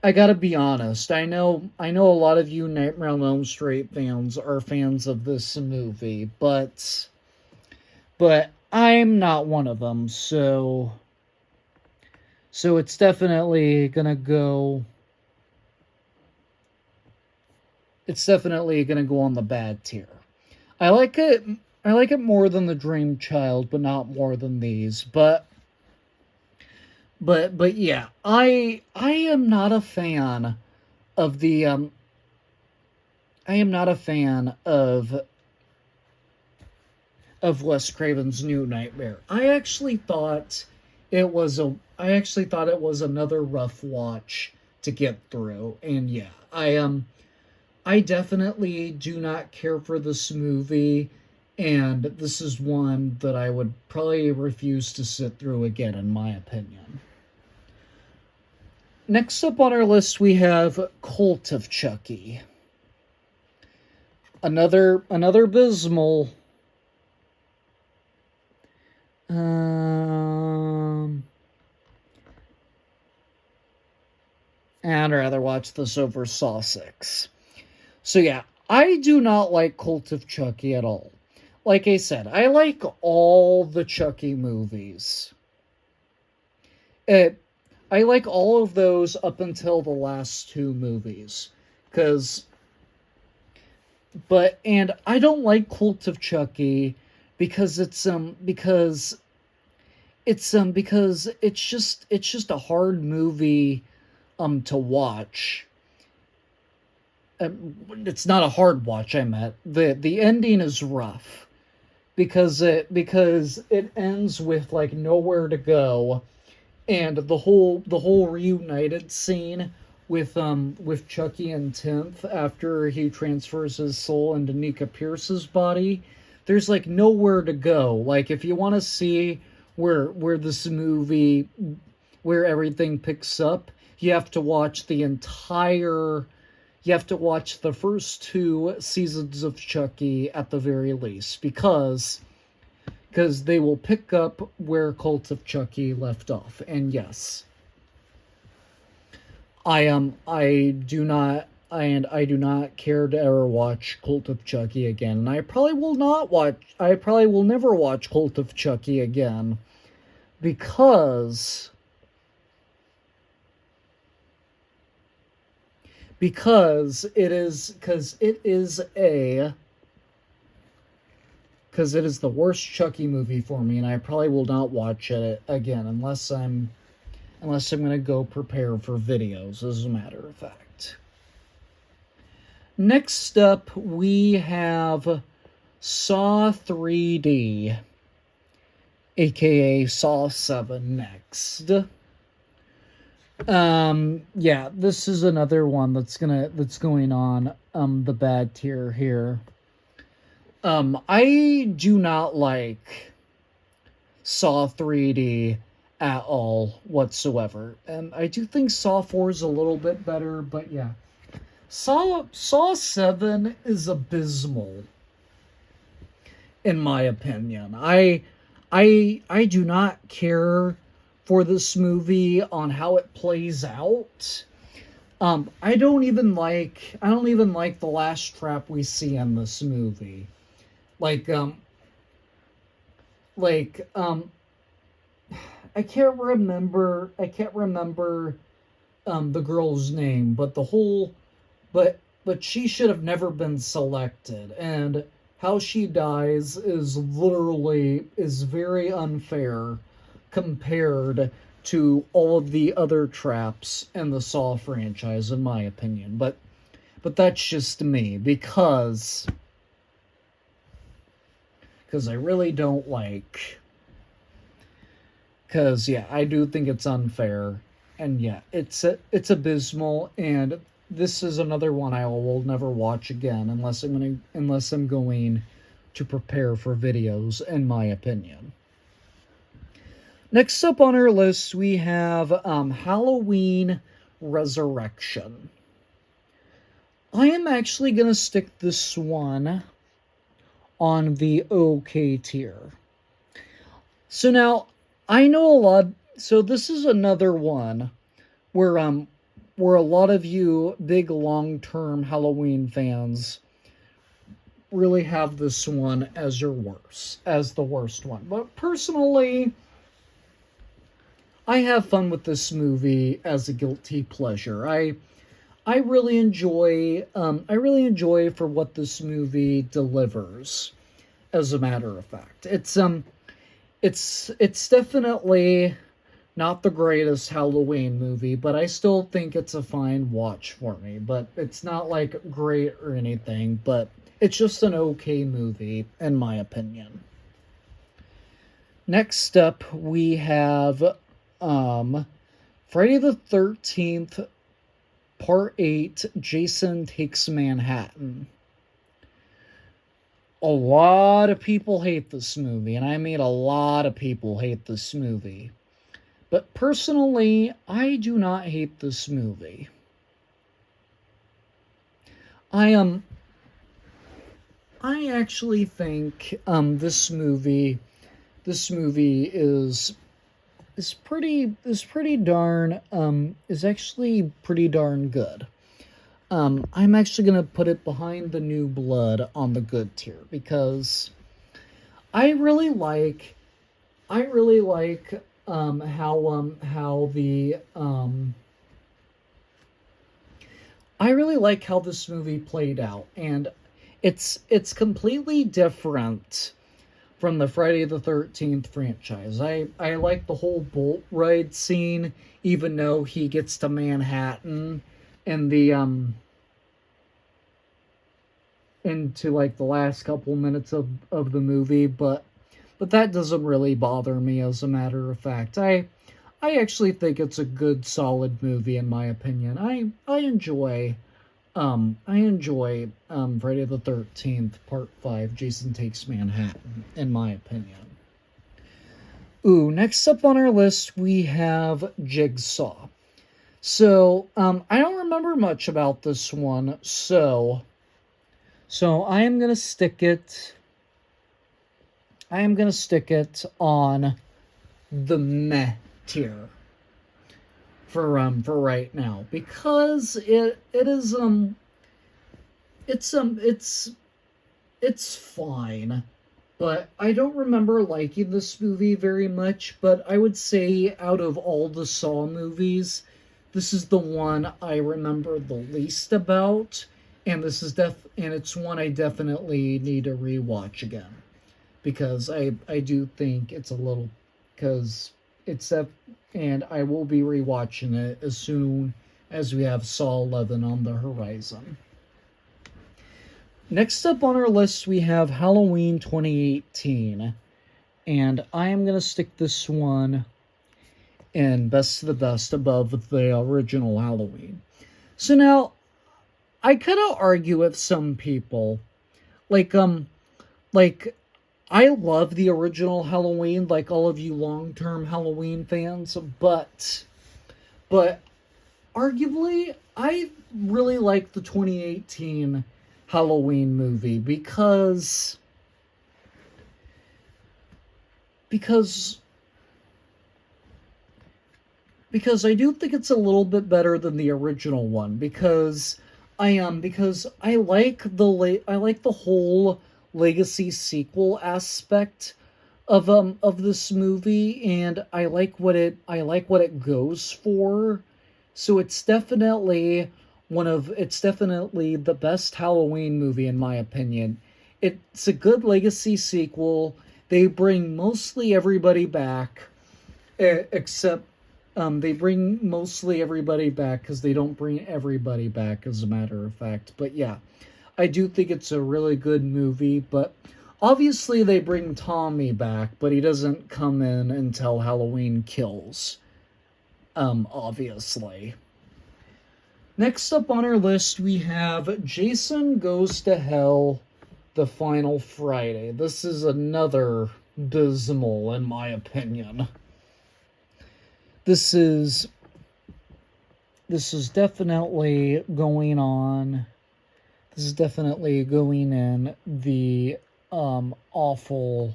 I gotta be honest. I know a lot of you Nightmare on Elm Street fans are fans of this movie, but I'm not one of them. So it's definitely gonna go. It's definitely gonna go on the bad tier. I like it. I like it more than the Dream Child, but not more than these. But yeah, I am not a fan of the I am not a fan of Wes Craven's New Nightmare. I actually thought it was another rough watch to get through. And yeah, I definitely do not care for this movie, and this is one that I would probably refuse to sit through again in my opinion. Next up on our list we have Cult of Chucky. Another abysmal. I'd rather watch this over Saw 6. So yeah, I do not like Cult of Chucky at all. Like I said, I like all the Chucky movies. It, I like all of those up until the last two movies. Cause and I don't like Cult of Chucky because it's just a hard movie to watch. It's not a hard watch. I meant the ending is rough because it ends with like nowhere to go, and the whole reunited scene with Chucky and Tenth after he transfers his soul into Nika Pierce's body. There's like nowhere to go. Like if you want to see where this movie where everything picks up, you have to watch the first two seasons of Chucky at the very least, because they will pick up where Cult of Chucky left off. And yes, I do not care to ever watch Cult of Chucky again. And I probably will never watch Cult of Chucky again because it is the worst Chucky movie for me, and I probably will not watch it again unless I'm going to go prepare for videos, as a matter of fact. Next up, we have Saw 3D, aka Saw 7 next. Yeah, this is another one that's going on the bad tier here. I do not like Saw 3D at all whatsoever. And I do think Saw 4 is a little bit better, but yeah. Saw 7 is abysmal in my opinion. I do not care for this movie on how it plays out. I don't even like the last trap we see in this movie. Like I can't remember the girl's name, but but she should have never been selected, and how she dies is very unfair compared to all of the other traps in the Saw franchise, in my opinion. But that's just me, because I really don't like. Because yeah, I do think it's unfair, and yeah, it's abysmal, and this is another one I will never watch again unless I'm going to prepare for videos, in my opinion. Next up on our list, we have Halloween Resurrection. I am actually going to stick this one on the OK tier. So now I know a lot. So this is another one where a lot of you big long-term Halloween fans really have this one as the worst one. But personally, I have fun with this movie as a guilty pleasure. I really enjoy for what this movie delivers. As a matter of fact, it's definitely not the greatest Halloween movie, but I still think it's a fine watch for me. But it's not like great or anything, but it's just an okay movie in my opinion. Next up, we have um Friday the 13th Part 8, Jason Takes Manhattan. A lot of people hate this movie, and I mean a lot of people hate this movie. But personally, I do not hate this movie. I I actually think this movie is actually pretty darn good. I'm actually gonna put it behind the New Blood on the good tier because I really like I really like how the I really like how this movie played out, and it's completely different from the Friday the 13th franchise. I like the whole boat ride scene, even though he gets to Manhattan and the into like the last couple minutes of the movie, but that doesn't really bother me as a matter of fact. I actually think it's a good solid movie in my opinion. I enjoy Friday the 13th Part 5 Jason Takes Manhattan in my opinion. Ooh, next up on our list we have Jigsaw. So, I don't remember much about this one, so I am gonna stick it on the meh tier for right now because it is it's it's fine, but I don't remember liking this movie very much. But I would say out of all the Saw movies, this is the one I remember the least about, and it's one I definitely need to rewatch again because I do think it's a little because it's a and I will be rewatching it as soon as we have Saw 11 on the horizon. Next up on our list, we have Halloween 2018, and I am going to stick this one in best of the best above the original Halloween. So now, I could argue with some people, like, like, I love the original Halloween, like all of you long-term Halloween fans, but arguably, I really like the 2018 Halloween movie because because I do think it's a little bit better than the original one because I like the whole legacy sequel aspect of this movie, and I like what it goes for. So it's definitely the best Halloween movie in my opinion. It's a good legacy sequel. They bring mostly everybody back, except they bring mostly everybody back because they don't bring everybody back, as a matter of fact. But yeah, I do think it's a really good movie. But obviously, they bring Tommy back, but he doesn't come in until Halloween Kills. Obviously. Next up on our list, we have Jason Goes to Hell, The Final Friday. This is another dismal, in my opinion. This is definitely going on. This is definitely going in the awful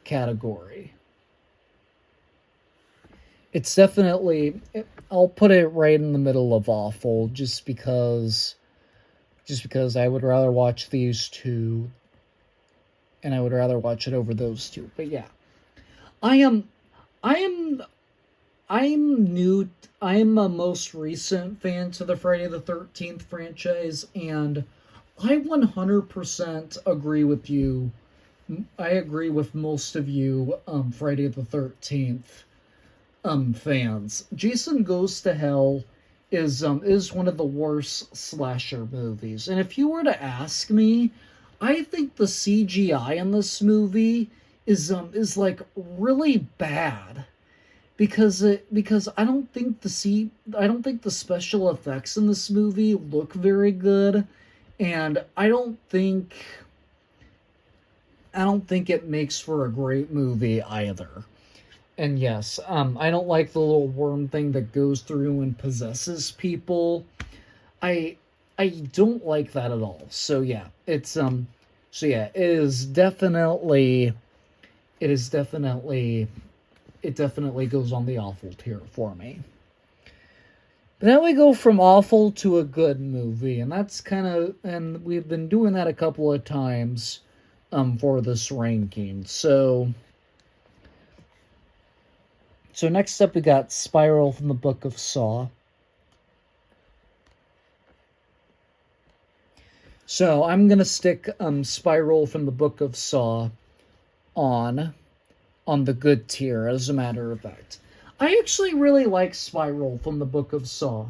category. it's definitely, I'll put it right in the middle of awful, just because I would rather watch these two, and I would rather watch it over those two. But yeah, I am, I am, I'm new. I'm a most recent fan to the Friday the 13th franchise, and I 100% agree with you. I agree with most of you, Friday the 13th fans. Jason Goes to Hell is one of the worst slasher movies. And if you were to ask me, I think the CGI in this movie is like really bad because I don't think the special effects in this movie look very good, and I don't think it makes for a great movie either. And yes, I don't like the little worm thing that goes through and possesses people. I I don't like that at all. So yeah, it is definitely it definitely goes on the awful tier for me. But now we go from awful to a good movie, and and we've been doing that a couple of times for this ranking. So next up we got Spiral from the Book of Saw. So I'm gonna stick Spiral from the Book of Saw on the good tier, as a matter of fact. I actually really like Spiral from the Book of Saw.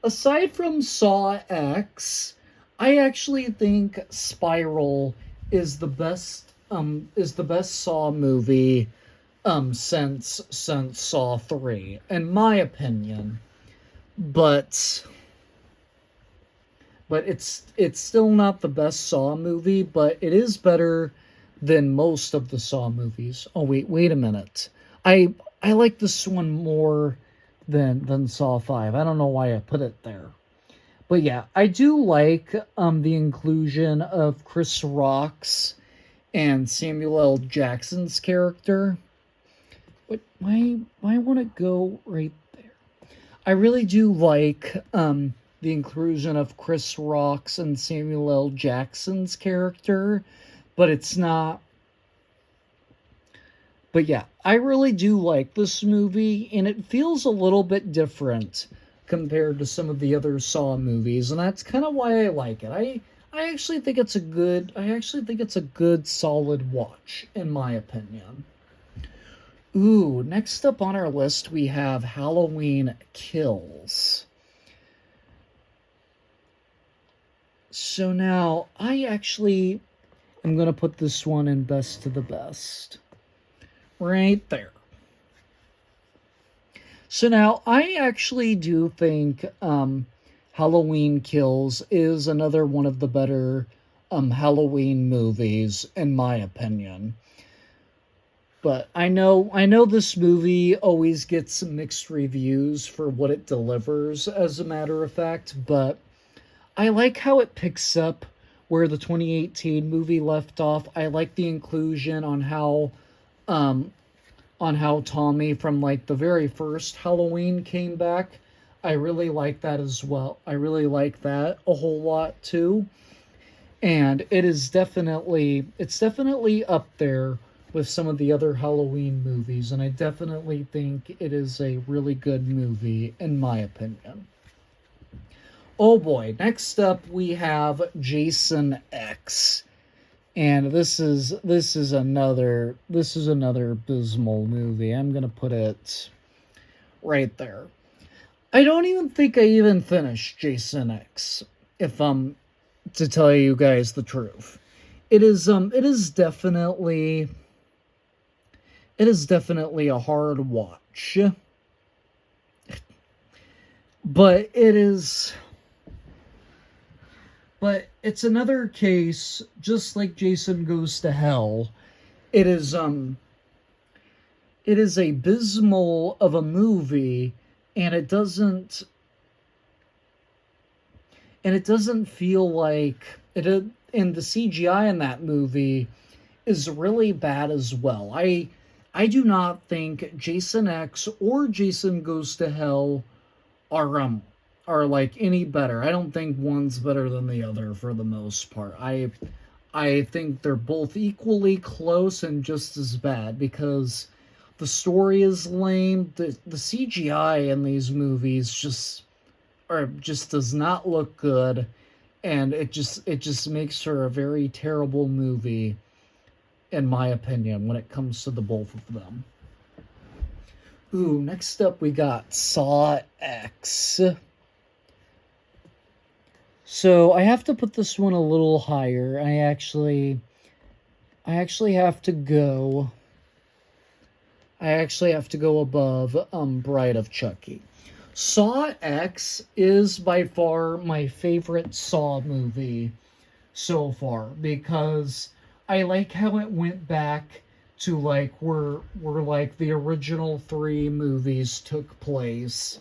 Aside from Saw X, I actually think Spiral is the best Saw movie since Saw 3, in my opinion. But it's still not the best Saw movie, but it is better than most of the Saw movies. Oh wait a minute. I like this one more than Saw 5. I don't know why I put it there. But yeah, I do like the inclusion of Chris Rock's and Samuel L. Jackson's character. But why won't it go right there? I really do like the inclusion of Chris Rock's and Samuel L. Jackson's character, but it's not. But yeah, I really do like this movie, and it feels a little bit different compared to some of the other Saw movies, and that's kind of why I like it. I actually think it's a good solid watch, in my opinion. Ooh, next up on our list we have Halloween Kills. So now I actually am going to put this one in best to the best. Right there. So now I actually do think Halloween Kills is another one of the better Halloween movies, in my opinion. But I know this movie always gets mixed reviews for what it delivers, as a matter of fact, but I like how it picks up where the 2018 movie left off. I like the inclusion um on how Tommy from like the very first Halloween came back. I really like that as well. I really like that a whole lot too. And it's definitely up there with some of the other Halloween movies, and I definitely think it is a really good movie, in my opinion. Oh boy, next up we have Jason X. And this is another abysmal movie. I'm gonna put it right there. I don't even think I even finished Jason X, if I'm to tell you guys the truth. It is definitely a hard watch. But it's another case, just like Jason Goes to Hell. It is it is abysmal of a movie, and it doesn't feel like it. And the CGI in that movie is really bad as well. I do not think Jason X or Jason Goes to Hell are are like any better. I don't think one's better than the other for the most part. I think they're both equally close and just as bad because the story is lame. The CGI in these movies just does not look good, and it just makes for a very terrible movie in my opinion when it comes to the both of them. Ooh, next up we got Saw X. So I have to put this one a little higher. I actually have to go. I actually have to go above Bride of Chucky. Saw X is by far my favorite Saw movie so far because I like how it went back to like where like the original three movies took place.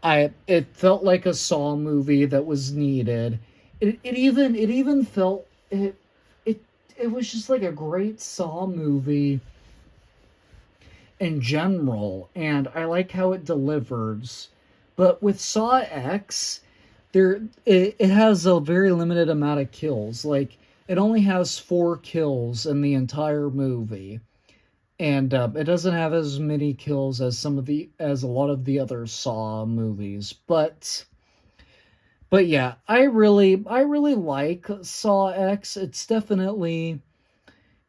It felt like a Saw movie that was needed. It even felt it was just like a great Saw movie in general, and I like how it delivers. But with Saw X, it has a very limited amount of kills. Like it only has 4 kills in the entire movie, and it doesn't have as many kills as a lot of the other Saw movies. But yeah, I really like Saw X. It's definitely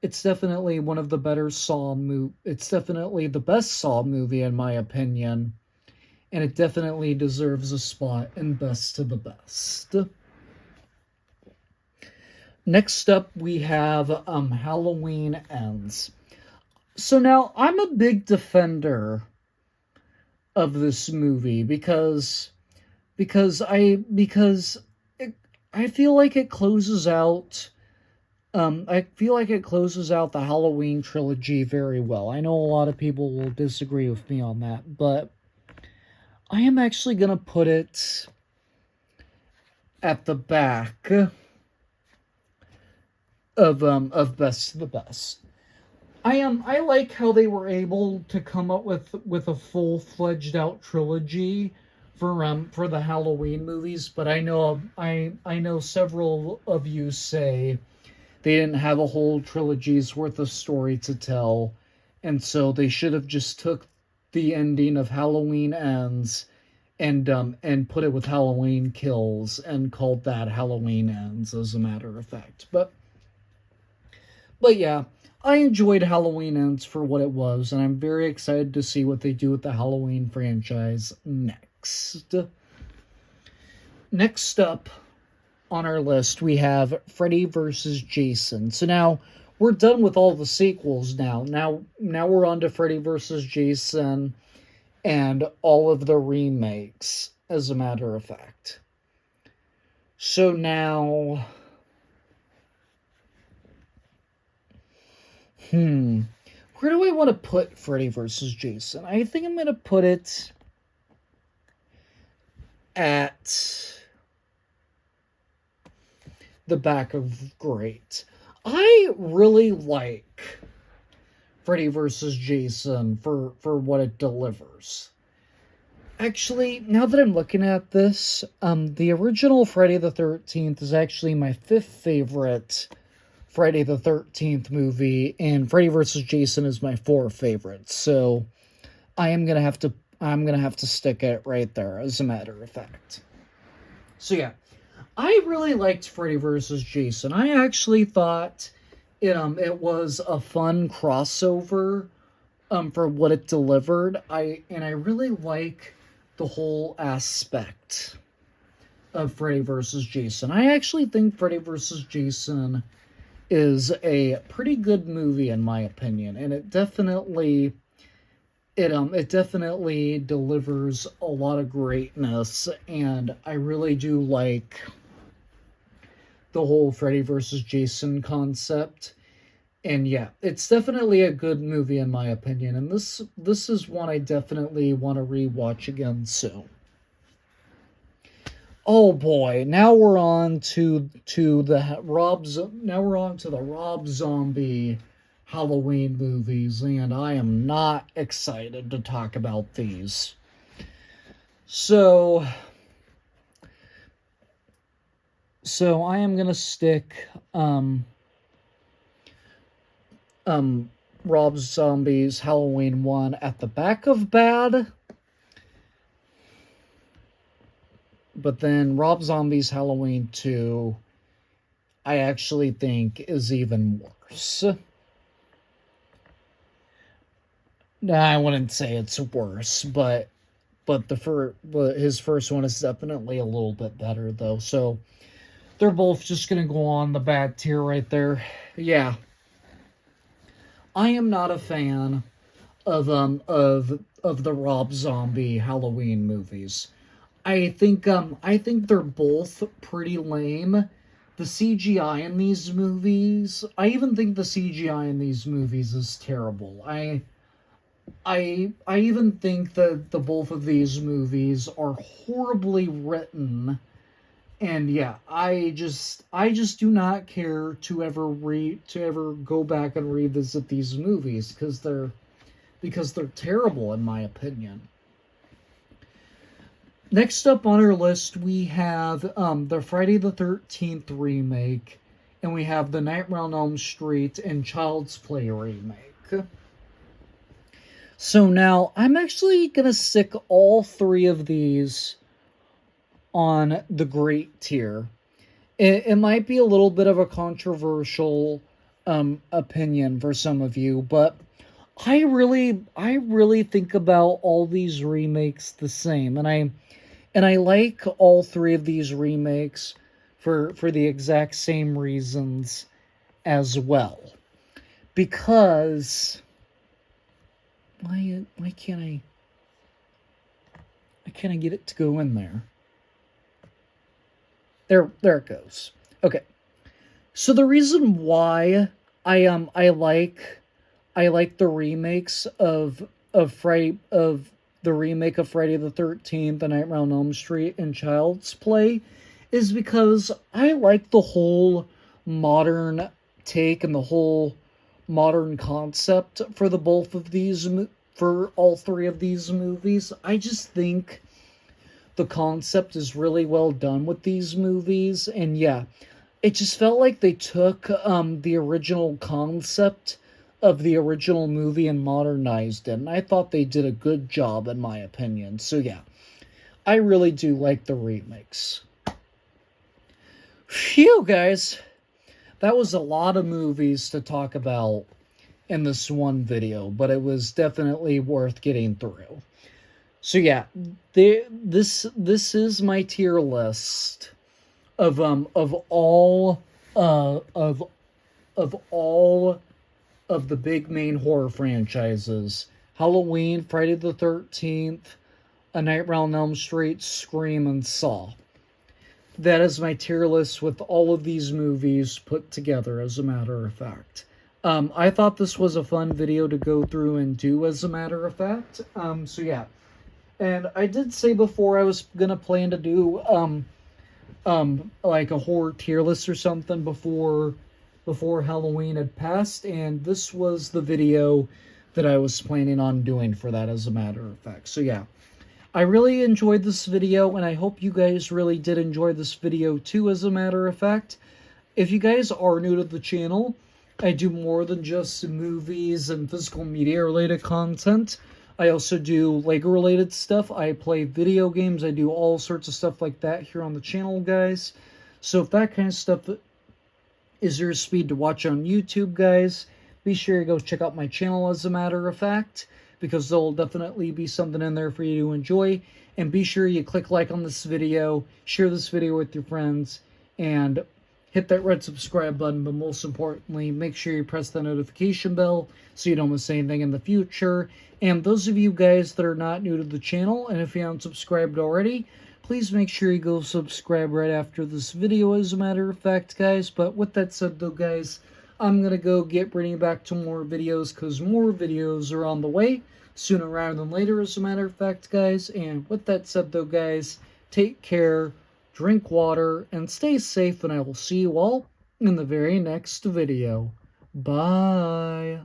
one of the better It's definitely the best Saw movie in my opinion, and it definitely deserves a spot in best to the best. Next up, we have Halloween Ends. So now I'm a big defender of this movie because I feel like it closes out. I feel like it closes out the Halloween trilogy very well. I know a lot of people will disagree with me on that, but I am actually gonna put it at the back of best to the best. I like how they were able to come up with a full fledged out trilogy for the Halloween movies, but I know several of you say they didn't have a whole trilogy's worth of story to tell, and so they should have just took the ending of Halloween Ends and put it with Halloween Kills and called that Halloween Ends as a matter of fact. But yeah, I enjoyed Halloween Ends for what it was, and I'm very excited to see what they do with the Halloween franchise next. Next up on our list, we have Freddy vs. Jason. So now we're done with all the sequels now. Now we're on to Freddy vs. Jason and all of the remakes, as a matter of fact. So now where do I want to put Freddy vs. Jason? I think I'm going to put it at the back of great. I really like Freddy vs. Jason for what it delivers. Actually, now that I'm looking at this, the original Friday the 13th is actually my fifth favorite Friday the 13th movie, and Freddy vs. Jason is my fourth favorite. So I'm gonna have to stick it right there, as a matter of fact. So yeah, I really liked Freddy vs. Jason. I actually thought it was a fun crossover for what it delivered. I really like the whole aspect of Freddy vs. Jason. I actually think Freddy vs. Jason is a pretty good movie in my opinion, and it definitely delivers a lot of greatness, and I really do like the whole Freddy vs. Jason concept. And yeah, it's definitely a good movie in my opinion, and this is one I definitely want to rewatch again soon. Oh boy, now we're on to the Rob Zombie Halloween movies, and I am not excited to talk about these. So, I am gonna stick Rob Zombie's Halloween 1 at the back of bad, but then Rob Zombie's Halloween 2 I actually think is even worse. Nah, I wouldn't say it's worse, but his first one is definitely a little bit better though. So they're both just gonna go on the bad tier right there. Yeah, I am not a fan of the Rob Zombie Halloween movies. I think they're both pretty lame. The CGI in these movies, I even think the CGI in these movies is terrible. I even think that the both of these movies are horribly written. And yeah, I just do not care to ever go back and revisit these movies because they're terrible in my opinion. Next up on our list, we have the Friday the 13th remake, and we have the Nightmare on Elm Street and Child's Play remake. So now I'm actually going to stick all three of these on the great tier. It might be a little bit of a controversial opinion for some of you, but I really think about all these remakes the same, and I like all three of these remakes for the exact same reasons as well. Because why can't I get it to go in there? There it goes. Okay. So the reason why I like the remakes of the remake of Friday the 13th, The Nightmare on Elm Street, and Child's Play is because I like the whole modern take and the whole modern concept for for all three of these movies. I just think the concept is really well done with these movies, and yeah, it just felt like they took the original concept of the original movie and modernized it, and I thought they did a good job in my opinion. So yeah, I really do like the remakes. Phew, guys, that was a lot of movies to talk about in this one video, but it was definitely worth getting through. So yeah, this is my tier list of all of all of the big main horror franchises: Halloween, Friday the 13th, A Nightmare on Elm Street, Scream, and Saw. That is my tier list with all of these movies put together, as a matter of fact. I thought this was a fun video to go through and do, as a matter of fact. So yeah. And I did say before I was gonna plan to do like a horror tier list or something before Halloween had passed, and this was the video that I was planning on doing for that, as a matter of fact. So yeah, I really enjoyed this video, and I hope you guys really did enjoy this video too, as a matter of fact. If you guys are new to the channel, I do more than just movies and physical media related content. I also do Lego related stuff. I play video games. I do all sorts of stuff like that here on the channel, guys. So if that kind of stuff is your speed to watch on YouTube, guys, be sure to go check out my channel, as a matter of fact, because there'll definitely be something in there for you to enjoy. And be sure you click like on this video, share this video with your friends, and hit that red subscribe button, but most importantly, make sure you press the notification bell so you don't miss anything in the future. And those of you guys that are not new to the channel, and if you haven't subscribed already, please make sure you go subscribe right after this video, as a matter of fact, guys. But with that said, though, guys, I'm going to go get bringing back to more videos, because more videos are on the way sooner rather than later, as a matter of fact, guys. And with that said, though, guys, take care, drink water, and stay safe, and I will see you all in the very next video. Bye.